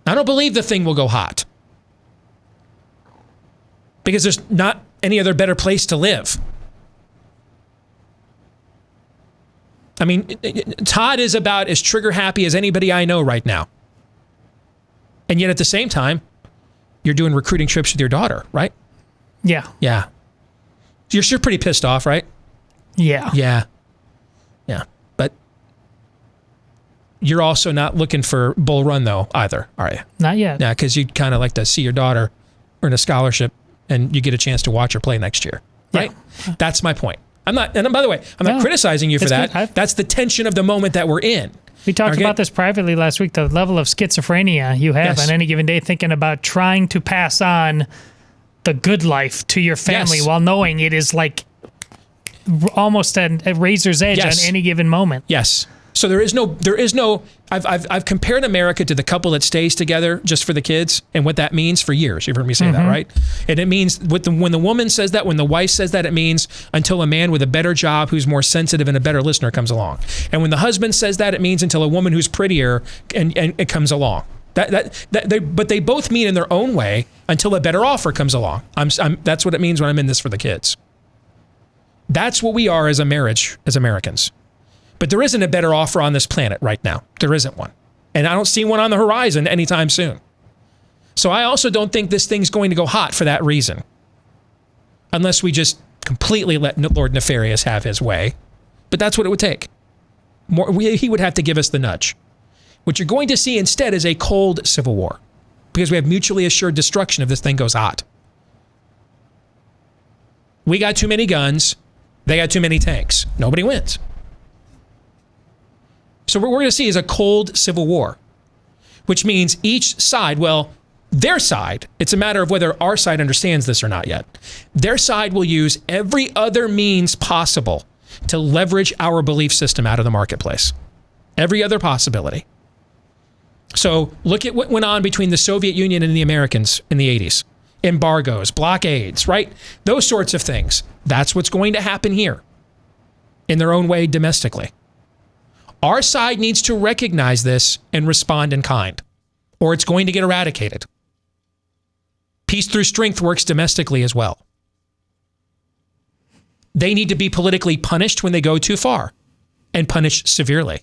I don't believe the thing will go hot. Because there's not any other better place to live. I mean, Todd is about as trigger happy as anybody I know right now. And yet at the same time, you're doing recruiting trips with your daughter, right? Yeah. Yeah. You're pretty pissed off, right? Yeah. Yeah. Yeah. But you're also not looking for Bull Run, though, either, are you? Not yet. Yeah, because you'd kind of like to see your daughter earn a scholarship and you get a chance to watch her play next year, right? Yeah. That's my point. And by the way, I'm not criticizing you for that. That's the tension of the moment that we're in. We talked about this privately last week, the level of schizophrenia you have on any given day, thinking about trying to pass on the good life to your family while knowing it is like almost a razor's edge on any given moment. Yes. So there is no. I've compared America to the couple that stays together just for the kids and what that means for years. You've heard me say that, right? And it means when the woman says that, when the wife says that, it means until a man with a better job who's more sensitive and a better listener comes along. And when the husband says that, it means until a woman who's prettier and it comes along. But they both mean in their own way until a better offer comes along. That's what it means when I'm in this for the kids. That's what we are as a marriage, as Americans. But there isn't a better offer on this planet right now. There isn't one. And I don't see one on the horizon anytime soon. So I also don't think this thing's going to go hot for that reason. Unless we just completely let Lord Nefarious have his way. But that's what it would take. He would have to give us the nudge. What you're going to see instead is a cold civil war. Because we have mutually assured destruction if this thing goes hot. We got too many guns. They got too many tanks. Nobody wins. So what we're going to see is a cold civil war, which means each side, their side, it's a matter of whether our side understands this or not yet. Their side will use every other means possible to leverage our belief system out of the marketplace. Every other possibility. So look at what went on between the Soviet Union and the Americans in the 80s. Embargoes, blockades, right? Those sorts of things. That's what's going to happen here in their own way domestically. Our side needs to recognize this and respond in kind, or it's going to get eradicated. Peace through strength works domestically as well. They need to be politically punished when they go too far, and punished severely.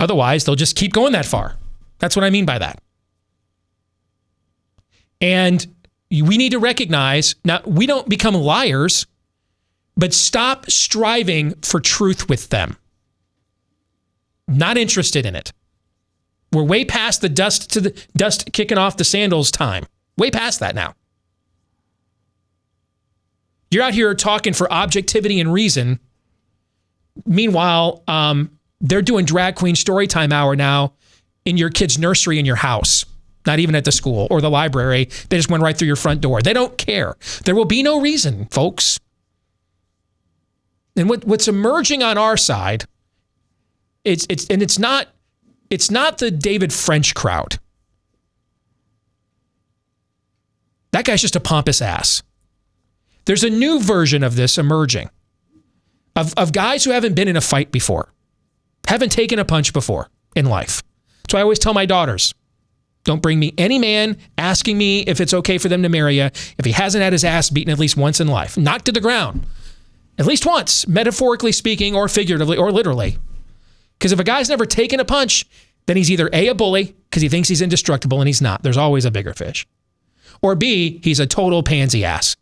Otherwise, they'll just keep going that far. That's what I mean by that. And we need to recognize, now, we don't become liars, but stop striving for truth with them. Not interested in it. We're way past the dust kicking off the sandals time. Way past that now. You're out here talking for objectivity and reason. Meanwhile, they're doing drag queen storytime hour now in your kid's nursery in your house. Not even at the school or the library. They just went right through your front door. They don't care. There will be no reason, folks. And what's emerging on our side, it's not the David French crowd. That guy's just a pompous ass. There's a new version of this emerging. Of guys who haven't been in a fight before. Haven't taken a punch before in life. So I always tell my daughters, don't bring me any man asking me if it's okay for them to marry you if he hasn't had his ass beaten at least once in life. Knocked to the ground. At least once, metaphorically speaking or figuratively or literally. Because if a guy's never taken a punch, then he's either A, a bully, because he thinks he's indestructible and he's not. There's always a bigger fish. Or B, he's a total pansy ass.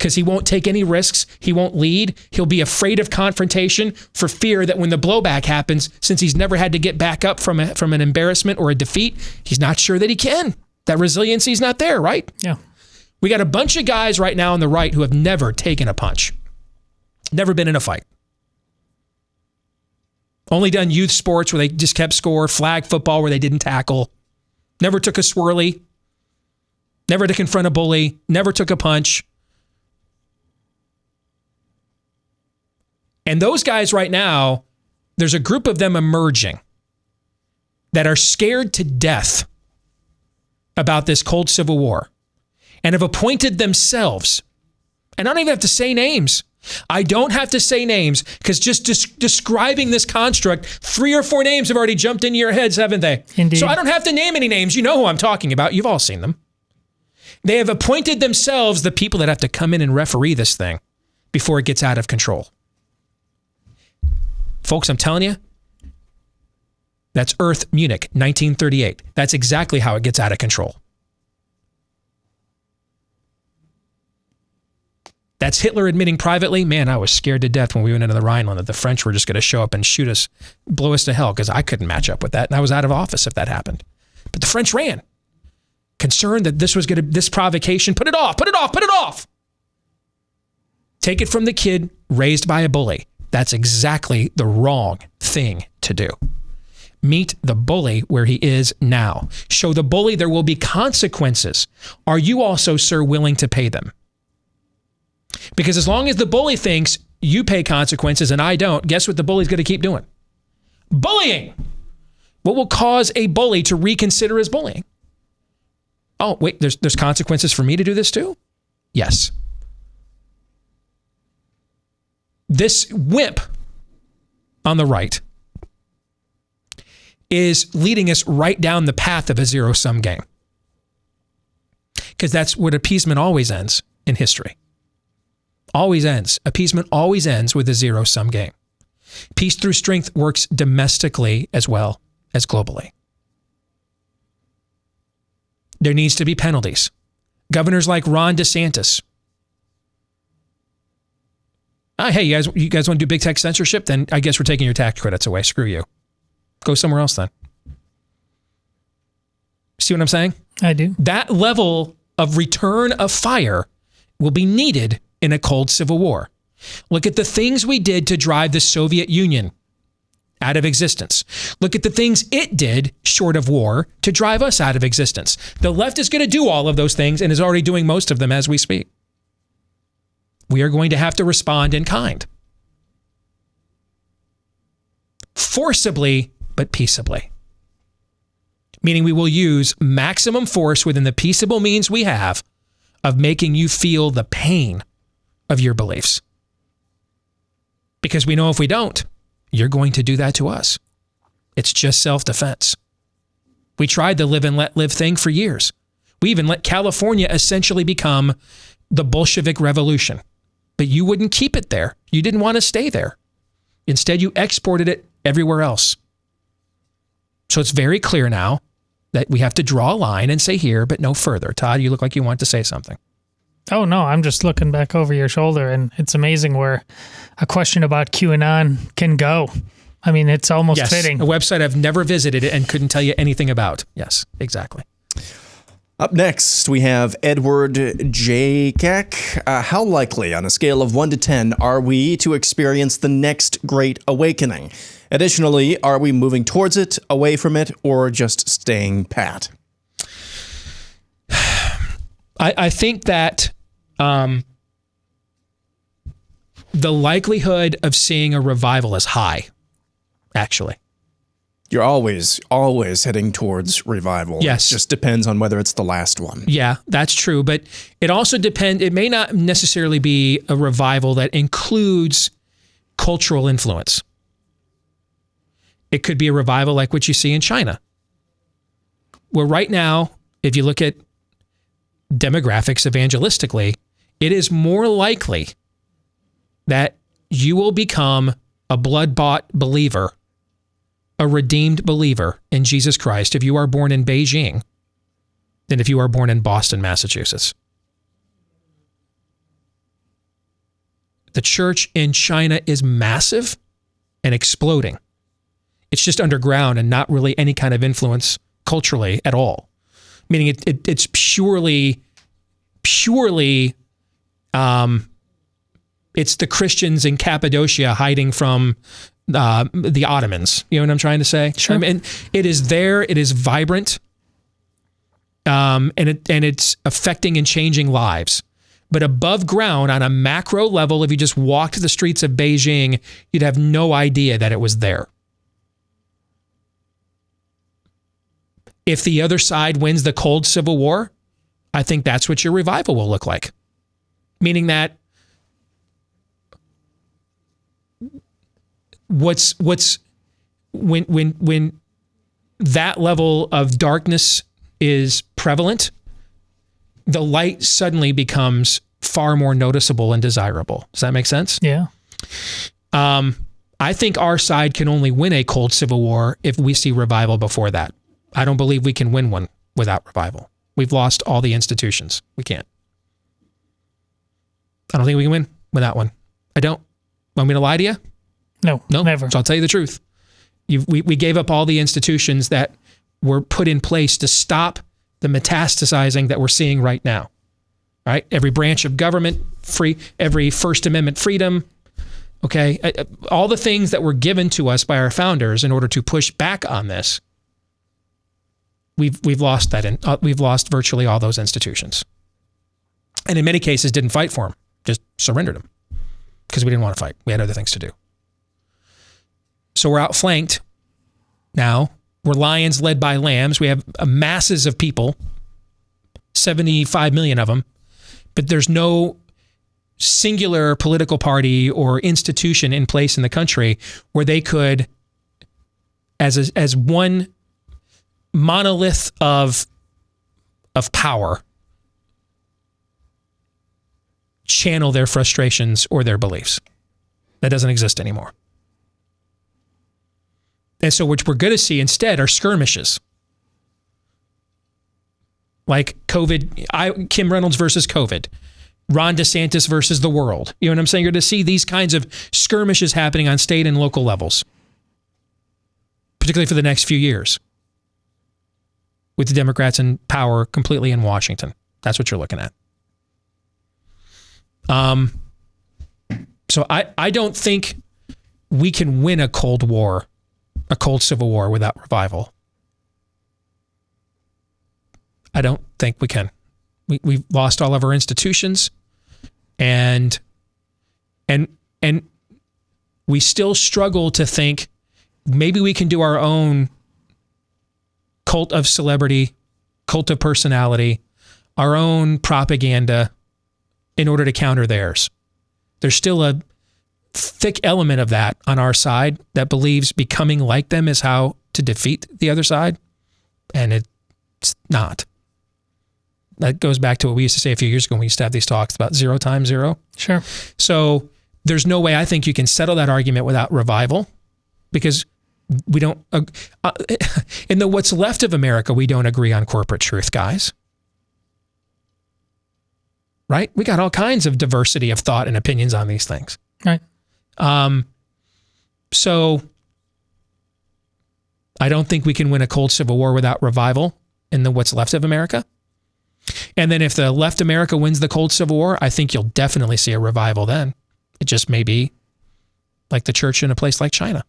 because he won't take any risks. He won't lead. He'll be afraid of confrontation for fear that when the blowback happens, since he's never had to get back up from an embarrassment or a defeat, he's not sure that he can. That resiliency's not there, right? Yeah. We got a bunch of guys right now on the right who have never taken a punch, never been in a fight. Only done youth sports where they just kept score, flag football where they didn't tackle, never took a swirly, never to confront a bully, never took a punch. And those guys right now, there's a group of them emerging that are scared to death about this cold civil war and have appointed themselves, and I don't even have to say names. I don't have to say names because just describing this construct, 3 or 4 names have already jumped into your heads, haven't they? Indeed. So I don't have to name any names. You know who I'm talking about. You've all seen them. They have appointed themselves the people that have to come in and referee this thing before it gets out of control. Folks, I'm telling you, that's Earth Munich, 1938. That's exactly how it gets out of control. That's Hitler admitting privately, man, I was scared to death when we went into the Rhineland that the French were just going to show up and shoot us, blow us to hell, because I couldn't match up with that. And I was out of office if that happened. But the French ran. Concerned that this provocation, put it off. Take it from the kid raised by a bully. That's exactly the wrong thing to do. Meet the bully where he is now. Show the bully there will be consequences. Are you also, sir, willing to pay them? Because as long as the bully thinks you pay consequences and I don't, guess what the bully's going to keep doing? Bullying! What will cause a bully to reconsider his bullying? Oh, wait, there's consequences for me to do this too? Yes. This wimp on the right is leading us right down the path of a zero-sum game. Because that's what appeasement always ends in history. Always ends. Appeasement always ends with a zero-sum game. Peace through strength works domestically as well as globally. There needs to be penalties. Governors like Ron DeSantis. Hey, you guys want to do big tech censorship? Then I guess we're taking your tax credits away. Screw you. Go somewhere else then. See what I'm saying? I do. That level of return of fire will be needed in a cold civil war. Look at the things we did to drive the Soviet Union out of existence. Look at the things it did, short of war, to drive us out of existence. The left is going to do all of those things and is already doing most of them as we speak. We are going to have to respond in kind. Forcibly, but peaceably. Meaning we will use maximum force within the peaceable means we have of making you feel the pain of your beliefs. Because we know if we don't, you're going to do that to us. It's just self-defense. We tried the live and let live thing for years. We even let California essentially become the Bolshevik Revolution. But you wouldn't keep it there. You didn't want to stay there. Instead, you exported it everywhere else. So it's very clear now that we have to draw a line and say here, but no further. Todd, you look like you want to say something. Oh, no, I'm just looking back over your shoulder, and it's amazing where a question about QAnon can go. I mean, it's almost fitting. A website I've never visited and couldn't tell you anything about. Yes, exactly. Up next, we have Edward J. Keck. How likely, on a scale of 1 to 10, are we to experience the next Great Awakening? Additionally, are we moving towards it, away from it, or just staying pat? I think that the likelihood of seeing a revival is high, actually. You're always heading towards revival. Yes. It just depends on whether it's the last one. Yeah, that's true. But it also depends. It may not necessarily be a revival that includes cultural influence. It could be a revival like what you see in China, where right now, if you look at demographics evangelistically, it is more likely that you will become a blood-bought believer, a redeemed believer in Jesus Christ if you are born in Beijing than if you are born in Boston, Massachusetts. The church in China is massive and exploding. It's just underground and not really any kind of influence culturally at all. Meaning it's purely, it's the Christians in Cappadocia hiding from the Ottomans. You know what I'm trying to say? Sure. I mean, it is there. It is vibrant, and it's affecting and changing lives. But above ground, on a macro level, if you just walked the streets of Beijing, you'd have no idea that it was there. If the other side wins the cold civil war, I think that's what your revival will look like. Meaning that when that level of darkness is prevalent, the light suddenly becomes far more noticeable and desirable. Does that make sense? Yeah. I think our side can only win a cold civil war if we see revival before that. I don't believe we can win one without revival. We've lost all the institutions. We can't. I don't think we can win without one. I don't. Want me to lie to you? No, never. So I'll tell you the truth. We gave up all the institutions that were put in place to stop the metastasizing that we're seeing right now. All right? Every branch of government, every First Amendment freedom, okay? All the things that were given to us by our founders in order to push back on this, we've lost that, and we've lost virtually all those institutions. And in many cases, didn't fight for them, just surrendered them because we didn't want to fight. We had other things to do. So we're outflanked now. We're lions led by lambs. We have masses of people, 75 million of them, but there's no singular political party or institution in place in the country where they could, as one monolith of power, channel their frustrations or their beliefs. That doesn't exist anymore. And so what we're going to see instead are skirmishes. Like COVID, Kim Reynolds versus COVID, Ron DeSantis versus the world. You know what I'm saying? You're going to see these kinds of skirmishes happening on state and local levels, particularly for the next few years, with the Democrats in power completely in Washington. That's what you're looking at. So I don't think we can win a cold civil war without revival. I don't think we can. We've lost all of our institutions, and we still struggle to think maybe we can do our own cult of celebrity, cult of personality, our own propaganda in order to counter theirs. There's still a thick element of that on our side that believes becoming like them is how to defeat the other side, and it's not. That goes back to what we used to say a few years ago when we used to have these talks about 0 times 0. Sure. So there's no way I think you can settle that argument without revival, because we don't, in the what's left of America, we don't agree on corporate truth, guys. Right? We got all kinds of diversity of thought and opinions on these things. Right. So I don't think we can win a cold civil war without revival in the what's left of America. And then if the left America wins the cold civil war, I think you'll definitely see a revival then. It just may be like the church in a place like China.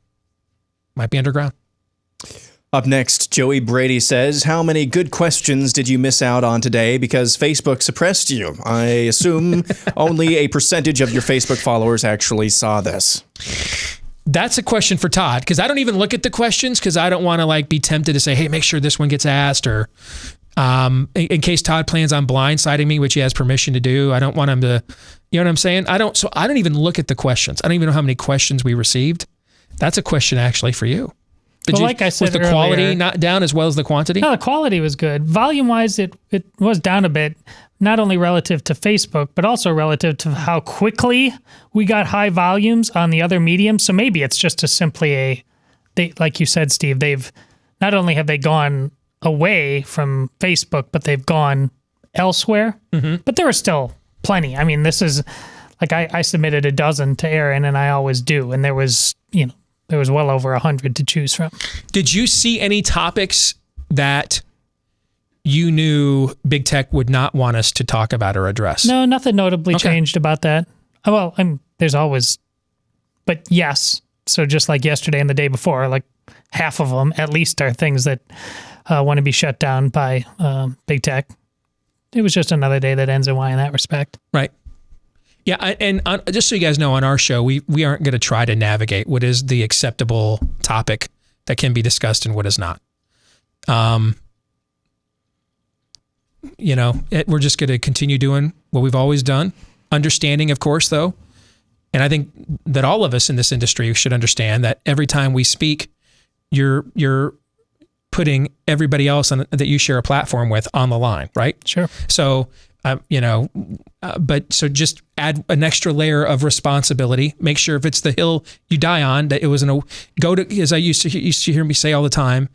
Might be underground. Up next, Joey Brady says, how many good questions did you miss out on today because Facebook suppressed you? I assume only a percentage of your Facebook followers actually saw this. That's a question for Todd, because I don't even look at the questions because I don't want to be tempted to say, hey, make sure this one gets asked, or in case Todd plans on blindsiding me, which he has permission to do. I don't want him to, you know what I'm saying? So I don't even look at the questions. I don't even know how many questions we received. That's a question actually for you. Like I said was the quality not down as well as the quantity? No, the quality was good. Volume-wise, it was down a bit, not only relative to Facebook, but also relative to how quickly we got high volumes on the other mediums. So maybe it's just like you said, Steve, not only have they gone away from Facebook, but they've gone elsewhere. Mm-hmm. But there are still plenty. I mean, this is, Like I submitted a dozen to Aaron, and I always do. And there was well over 100 to choose from. Did you see any topics that you knew Big Tech would not want us to talk about or address? No, nothing notably changed about that. Well, there's always, but yes. So just like yesterday and the day before, like half of them at least are things that want to be shut down by Big Tech. It was just another day that ends in Y in that respect. Right. Yeah, and just so you guys know, on our show, we aren't going to try to navigate what is the acceptable topic that can be discussed and what is not. We're just going to continue doing what we've always done. Understanding, of course, though, and I think that all of us in this industry should understand that every time we speak, you're putting everybody else that you share a platform with on the line, right? Sure. So, so just add an extra layer of responsibility. Make sure if it's the hill you die on, that it was as I used to hear me say all the time,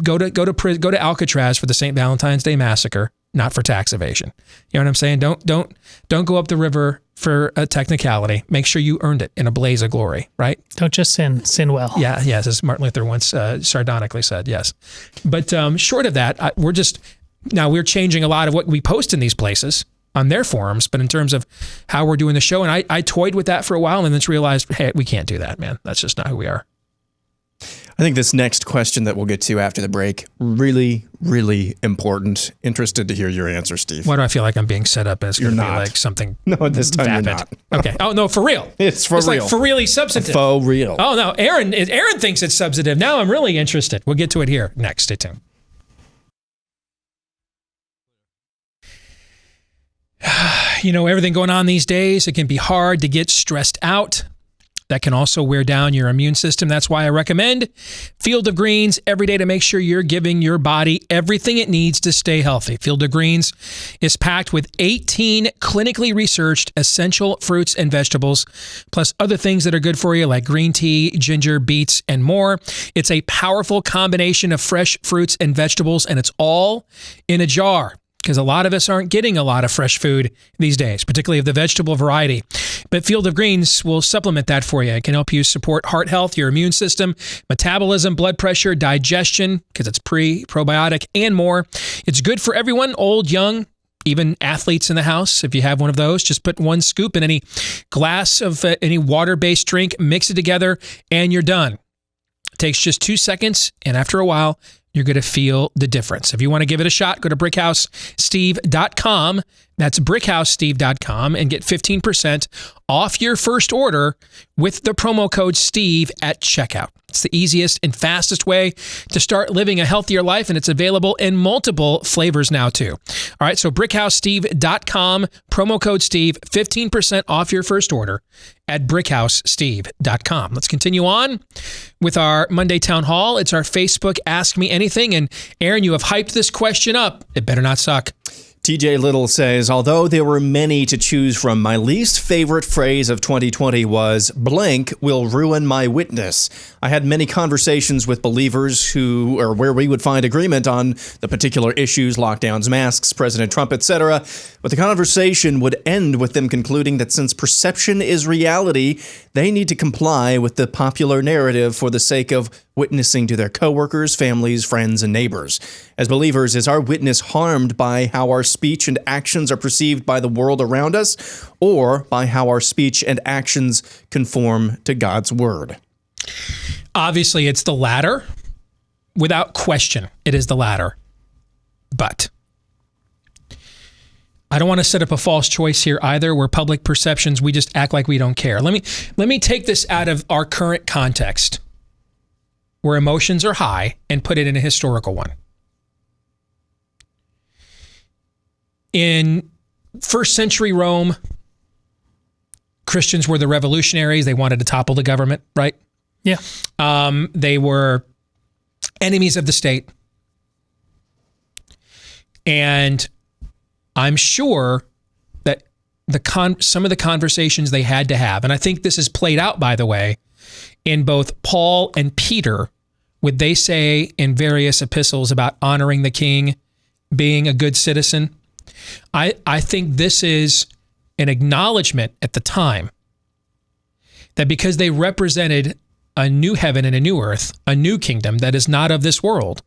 go to Alcatraz for the St. Valentine's Day Massacre, not for tax evasion. You know what I'm saying? Don't go up the river for a technicality. Make sure you earned it in a blaze of glory, right? Don't just sin well. Yeah, yes, as Martin Luther once sardonically said, yes. But short of that, we're changing a lot of what we post in these places on their forums, but in terms of how we're doing the show, and I toyed with that for a while and then realized, hey, we can't do that, man. That's just not who we are. I think this next question that we'll get to after the break, really, really important. Interested to hear your answer, Steve. Why do I feel like I'm being set up as going to be not. like something No, this time vapid? you're not. Okay. Oh, no, for real. It's for real. Like for really substantive. Faux real. Oh, no. Aaron thinks it's substantive. Now I'm really interested. We'll get to it here next. Stay tuned. Everything going on these days, it can be hard to get stressed out. That can also wear down your immune system. That's why I recommend Field of Greens every day to make sure you're giving your body everything it needs to stay healthy. Field of Greens is packed with 18 clinically researched essential fruits and vegetables, plus other things that are good for you like green tea, ginger, beets, and more. It's a powerful combination of fresh fruits and vegetables, and it's all in a jar, because a lot of us aren't getting a lot of fresh food these days, particularly of the vegetable variety. But Field of Greens will supplement that for you. It can help you support heart health, your immune system, metabolism, blood pressure, digestion, because it's probiotic, and more. It's good for everyone, old, young, even athletes in the house. If you have one of those, just put one scoop in any glass of any water-based drink, mix it together, and you're done. It takes just 2 seconds, and after a while, you're going to feel the difference. If you want to give it a shot, go to BrickHouseSteve.com. That's BrickHouseSteve.com and get 15% off your first order with the promo code Steve at checkout. It's the easiest and fastest way to start living a healthier life, and it's available in multiple flavors now too. All right, so BrickHouseSteve.com, promo code Steve, 15% off your first order at BrickHouseSteve.com. Let's continue on with our Monday Town Hall. It's our Facebook Ask Me Anything, and Aaron, you have hyped this question up. It better not suck. TJ Little says, although there were many to choose from, my least favorite phrase of 2020 was, blank will ruin my witness. I had many conversations with believers where we would find agreement on the particular issues, lockdowns, masks, President Trump, etc. But the conversation would end with them concluding that since perception is reality, they need to comply with the popular narrative for the sake of witnessing to their coworkers, families, friends, and neighbors. As believers, is our witness harmed by how our speech and actions are perceived by the world around us, or by how our speech and actions conform to God's word? Obviously, it's the latter. Without question, it is the latter. But I don't want to set up a false choice here either, where public perceptions, we just act like we don't care. Let me take this out of our current context, where emotions are high, and put it in a historical one. In first century Rome, Christians were the revolutionaries. They wanted to topple the government, right? Yeah. They were enemies of the state. And I'm sure that some of the conversations they had to have, and I think this is played out, by the way, in both Paul and Peter, what they say in various epistles about honoring the king, being a good citizen. I think this is an acknowledgement at the time that because they represented a new heaven and a new earth, a new kingdom that is not of this world,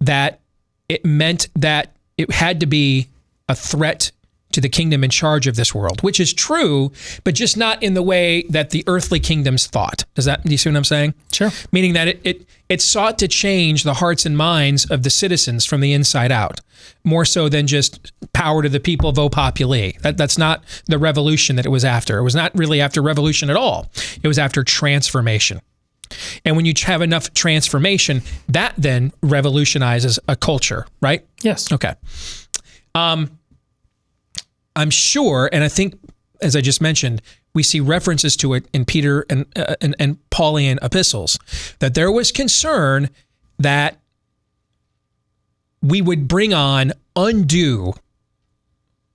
that it meant that it had to be a threat to the kingdom in charge of this world, which is true, but just not in the way that the earthly kingdoms thought. Do you see what I'm saying? Sure. Meaning that it sought to change the hearts and minds of the citizens from the inside out, more so than just power to the people, vote populi. That's not the revolution that it was after. It was not really after revolution at all. It was after transformation. And when you have enough transformation, that then revolutionizes a culture, right? Yes. Okay. I'm sure, and I think, as I just mentioned, we see references to it in Peter and Pauline epistles, that there was concern that we would bring on undue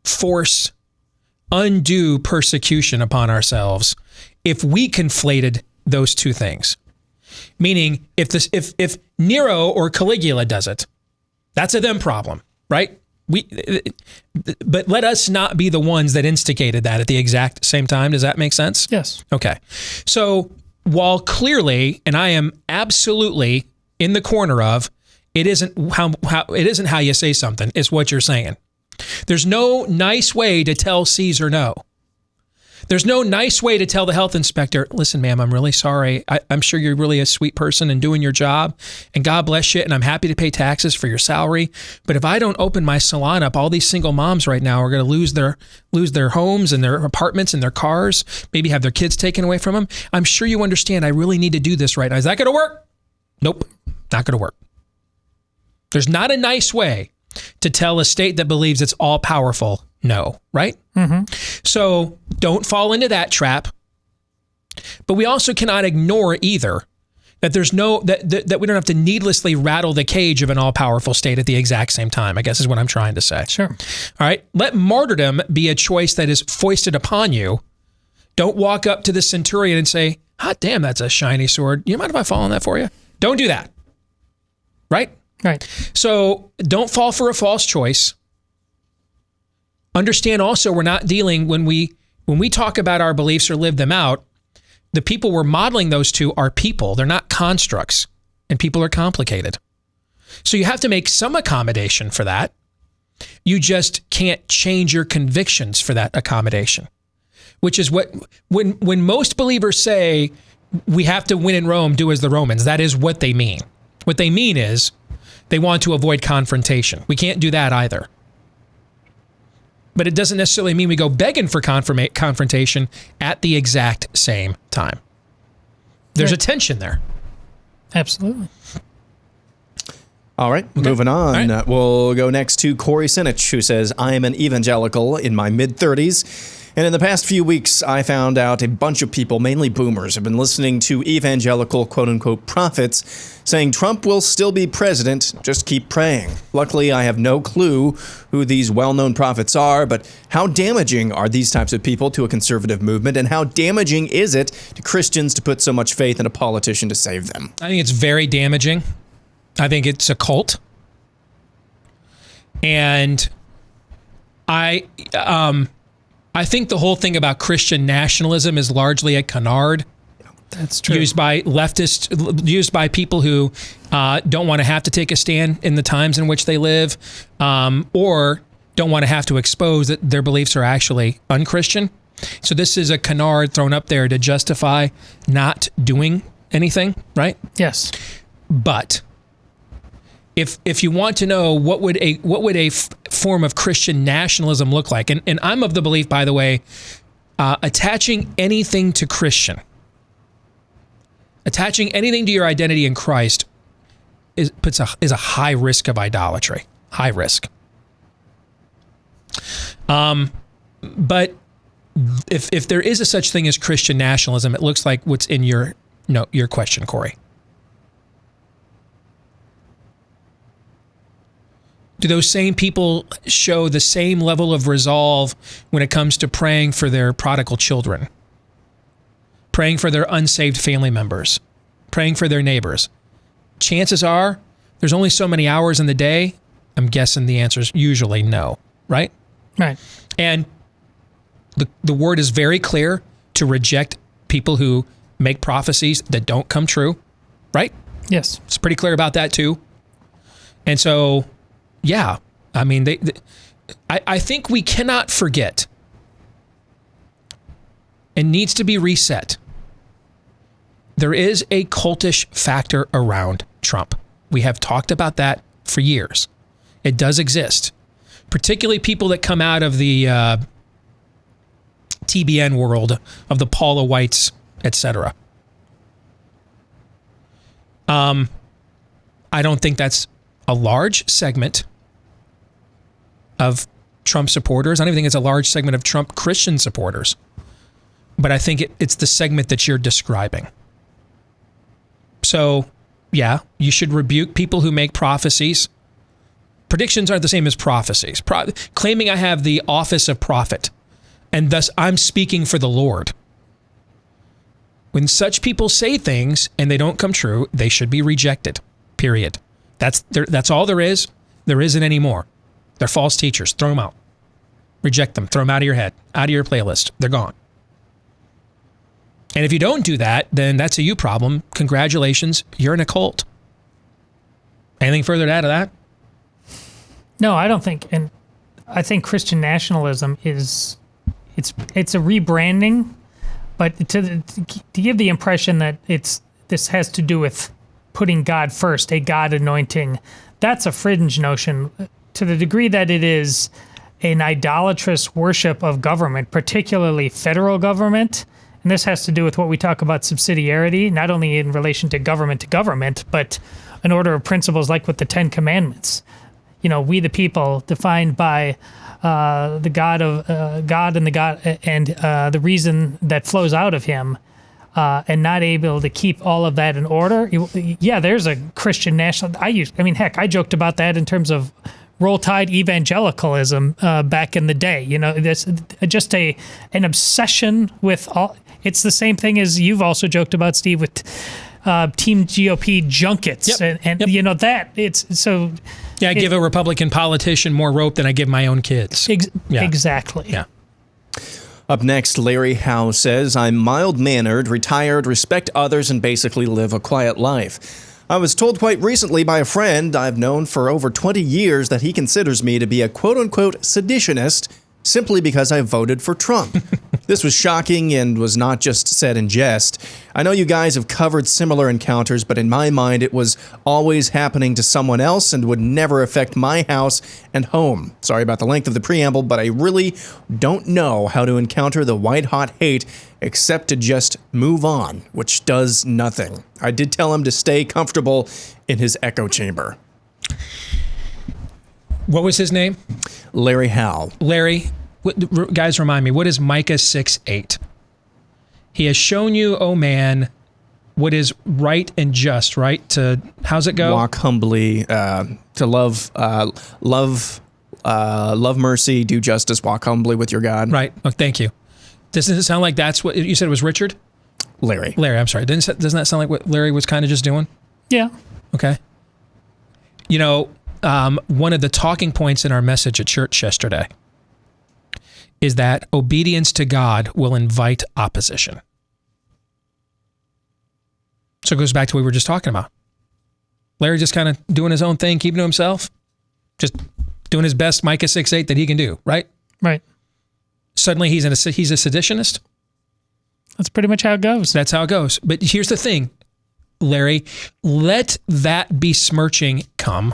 force, undue persecution upon ourselves if we conflated those two things. Meaning, if Nero or Caligula does it, that's a them problem, right? But let us not be the ones that instigated that at the exact same time. Does that make sense? Yes. Okay. So while clearly, and I am absolutely in the corner of, it isn't how you say something, it's what you're saying. There's no nice way to tell Caesar no. There's no nice way to tell the health inspector, listen, ma'am, I'm really sorry. I'm sure you're really a sweet person and doing your job, and God bless you, and I'm happy to pay taxes for your salary. But if I don't open my salon up, all these single moms right now are going to lose their homes and their apartments and their cars, maybe have their kids taken away from them. I'm sure you understand I really need to do this right now. Is that going to work? Nope, not going to work. There's not a nice way to tell a state that believes it's all powerful no, right? Mm-hmm. So don't fall into that trap. But we also cannot ignore either that there's that we don't have to needlessly rattle the cage of an all-powerful state at the exact same time, I guess is what I'm trying to say. Sure. All right. Let martyrdom be a choice that is foisted upon you. Don't walk up to the centurion and say, hot damn, that's a shiny sword. You mind if I fall on that for you? Don't do that. Right? Right. So don't fall for a false choice. Understand also we're not dealing, when we talk about our beliefs or live them out, the people we're modeling those to are people. They're not constructs, and people are complicated. So you have to make some accommodation for that. You just can't change your convictions for that accommodation, which is what, when most believers say we have to win in Rome, do as the Romans, that is what they mean. What they mean is they want to avoid confrontation. We can't do that either. But it doesn't necessarily mean we go begging for confrontation at the exact same time. There's a tension there. Absolutely. All right, moving on. Right. We'll go next to Corey Sinich, who says, I am an evangelical in my mid-30s. And in the past few weeks, I found out a bunch of people, mainly boomers, have been listening to evangelical quote-unquote prophets saying Trump will still be president, just keep praying. Luckily, I have no clue who these well-known prophets are, but how damaging are these types of people to a conservative movement, and how damaging is it to Christians to put so much faith in a politician to save them? I think it's very damaging. I think it's a cult. And I think the whole thing about Christian nationalism is largely a canard. That's true. Used by leftists, used by people who don't want to have to take a stand in the times in which they live, or don't want to have to expose that their beliefs are actually unchristian. So this is a canard thrown up there to justify not doing anything, right? Yes. But if you want to know what would a form of Christian nationalism look like, and I'm of the belief, by the way, attaching anything to Christian, attaching anything to your identity in Christ is a high risk of idolatry. High risk. But if there is a such thing as Christian nationalism, it looks like what's in your question, Corey. Do those same people show the same level of resolve when it comes to praying for their prodigal children, praying for their unsaved family members, praying for their neighbors? Chances are there's only so many hours in the day. I'm guessing the answer is usually no, right? Right. And The word is very clear to reject people who make prophecies that don't come true, right? Yes. It's pretty clear about that too. And so, yeah, I mean, I think we cannot forget, and needs to be reset. There is a cultish factor around Trump. We have talked about that for years. It does exist, particularly people that come out of the TBN world, of the Paula Whites, etc. I don't think that's a large segment of Trump supporters. I don't even think it's a large segment of Trump Christian supporters. But I think it's the segment that you're describing. So, yeah, you should rebuke people who make prophecies. Predictions aren't the same as prophecies. Claiming I have the office of prophet, and thus I'm speaking for the Lord. When such people say things and they don't come true, they should be rejected, period. That's all there is. There isn't any more. They're false teachers. Throw them out. Reject them. Throw them out of your head, out of your playlist. They're gone. And if you don't do that, then that's a you problem. Congratulations, you're in a cult. Anything further to add to that? No, I don't think. And I think Christian nationalism is it's a rebranding, but to give the impression that this has to do with putting God first, a God anointing, that's a fringe notion. To the degree that it is an idolatrous worship of government, particularly federal government. And this has to do with what we talk about subsidiarity, not only in relation to government, but an order of principles like with the Ten Commandments. You know, we the people, defined by the God and the reason that flows out of Him, and not able to keep all of that in order. Yeah, there's a Christian national. I joked about that in terms of Roll Tide evangelicalism back in the day. You know, there's just an obsession with all. It's the same thing as you've also joked about, Steve, with Team GOP junkets. Yep. And Yep. you know, that it's so. Yeah, I give a Republican politician more rope than I give my own kids. Exactly. Yeah. Up next, Larry Howe says, I'm mild-mannered, retired, respect others, and basically live a quiet life. I was told quite recently by a friend I've known for over 20 years that he considers me to be a quote-unquote seditionist simply because I voted for Trump. This was shocking and was not just said in jest. I know you guys have covered similar encounters, but in my mind it was always happening to someone else and would never affect my house and home. Sorry about the length of the preamble, but I really don't know how to encounter the white-hot hate except to just move on, which does nothing. I did tell him to stay comfortable in his echo chamber. What was his name? Larry Howe. Larry, guys, remind me, what is Micah 6:8? He has shown you, oh man, what is right and just, right? To, how's it go? Walk humbly, to love mercy, do justice, walk humbly with your God. Right. Oh, thank you. Doesn't it sound like that's what you said it was Richard? Larry, I'm sorry. Doesn't that sound like what Larry was kind of just doing? Yeah. Okay. You know, one of the talking points in our message at church yesterday is that obedience to God will invite opposition. So it goes back to what we were just talking about. Larry just kind of doing his own thing, keeping to himself, just doing his best Micah 6:8 that he can do, right? Right. Suddenly he's a seditionist. That's pretty much how it goes. That's how it goes. But here's the thing, Larry, let that besmirching come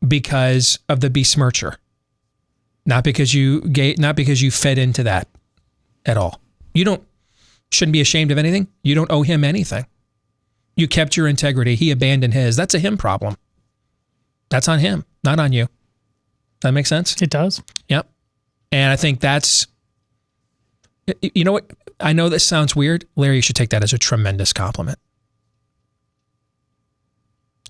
because of the besmircher, not because you fed into that at all. You shouldn't be ashamed of anything. You don't owe him anything. You kept your integrity. He abandoned his. That's a him problem. That's on him, not on you. That makes sense? It does. Yep. And I think that's, you know what? I know this sounds weird. Larry, you should take that as a tremendous compliment.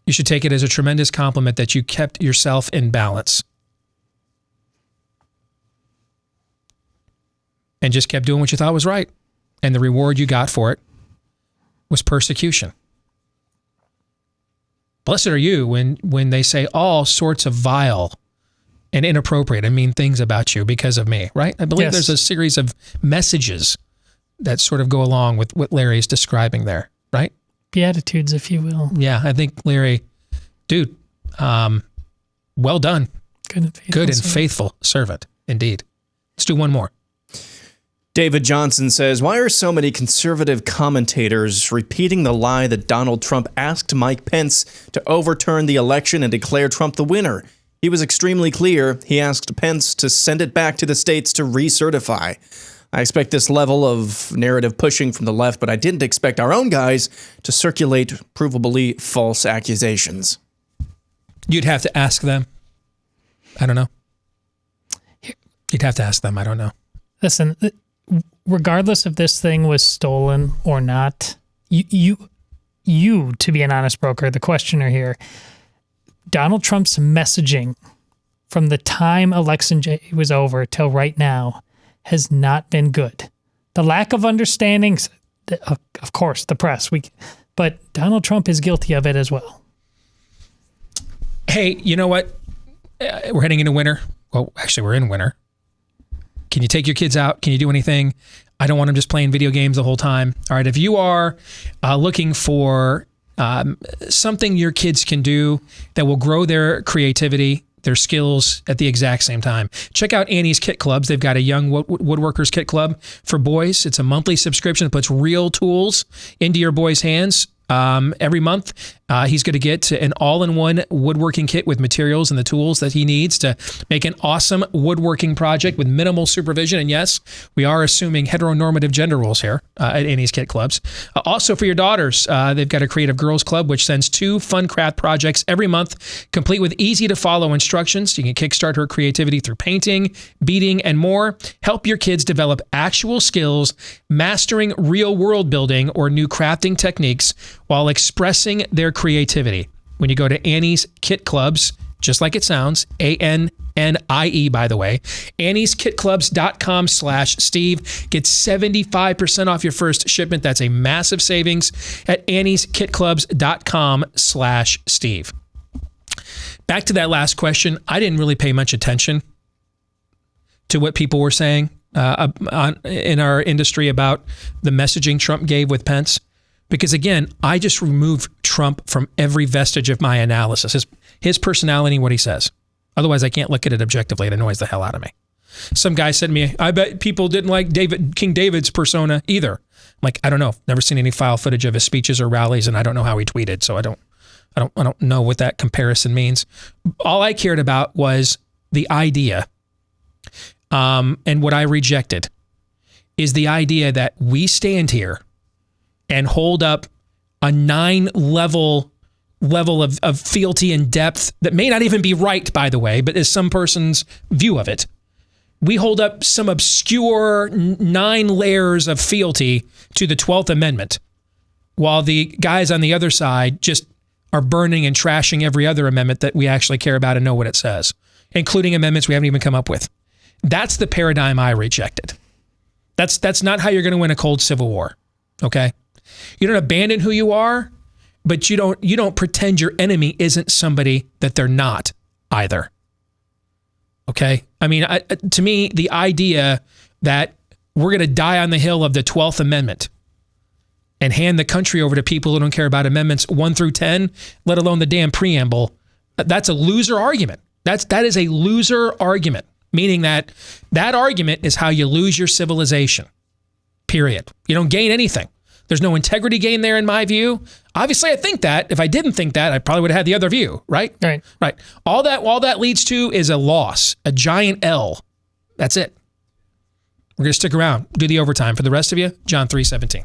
You should take it as a tremendous compliment that you kept yourself in balance and just kept doing what you thought was right. And the reward you got for it was persecution. Blessed are you when they say all sorts of vile and inappropriate and mean things about you because of me, right? I believe there's a series of messages that sort of go along with what Larry's describing there, right? Beatitudes, if you will. Yeah, I think Larry, dude, well done. Good and faithful servant, indeed. Let's do one more. David Johnson says, why are so many conservative commentators repeating the lie that Donald Trump asked Mike Pence to overturn the election and declare Trump the winner? He was extremely clear. He asked Pence to send it back to the states to recertify. I expect this level of narrative pushing from the left, but I didn't expect our own guys to circulate provably false accusations. You'd have to ask them. I don't know. You'd have to ask them. I don't know. Listen, regardless if this thing was stolen or not, you, to be an honest broker, the questioner here, Donald Trump's messaging from the time election day was over till right now has not been good. The lack of understanding, of course, the press, but Donald Trump is guilty of it as well. Hey, you know what? We're heading into winter. Well, actually, we're in winter. Can you take your kids out? Can you do anything? I don't want them just playing video games the whole time. All right, if you are looking for something your kids can do that will grow their creativity, their skills at the exact same time, check out Annie's Kit Clubs. They've got a young woodworkers kit club for boys. It's a monthly subscription that puts real tools into your boy's hands. Every month, he's going to get an all-in-one woodworking kit with materials and the tools that he needs to make an awesome woodworking project with minimal supervision. And yes, we are assuming heteronormative gender roles here at Annie's Kit Clubs. Also for your daughters, they've got a Creative Girls Club, which sends 2 fun craft projects every month, complete with easy-to-follow instructions. You can kickstart her creativity through painting, beading, and more. Help your kids develop actual skills, mastering real world building or new crafting techniques while expressing their creativity. When you go to Annie's Kit Clubs, just like it sounds, ANNIE, by the way, annieskitclubs.com/Steve. Get 75% off your first shipment. That's a massive savings at annieskitclubs.com/Steve. Back to that last question. I didn't really pay much attention to what people were saying in our industry about the messaging Trump gave with Pence. Because again, I just removed Trump from every vestige of my analysis, his personality, what he says. Otherwise, I can't look at it objectively. It annoys the hell out of me. Some guy said to me, I bet people didn't like King David's persona either. I'm like, I don't know. Never seen any file footage of his speeches or rallies, and I don't know how he tweeted, so I don't know what that comparison means. All I cared about was the idea, and what I rejected is the idea that we stand here and hold up a 9-level of fealty and depth that may not even be right, by the way, but is some person's view of it. We hold up some obscure 9 layers of fealty to the 12th Amendment, while the guys on the other side just are burning and trashing every other amendment that we actually care about and know what it says, including amendments we haven't even come up with. That's the paradigm I rejected. That's not how you're going to win a cold civil war, okay? You don't abandon who you are, but you don't pretend your enemy isn't somebody that they're not either. Okay? I mean, to me, the idea that we're going to die on the hill of the 12th Amendment and hand the country over to people who don't care about amendments 1 through 10, let alone the damn preamble, that's a loser argument. That is a loser argument, meaning that argument is how you lose your civilization, period. You don't gain anything. There's no integrity gain there in my view. Obviously, I think that. If I didn't think that, I probably would have had the other view, right? Right. All that leads to is a loss, a giant L. That's it. We're going to stick around, do the overtime. For the rest of you, John 3:17.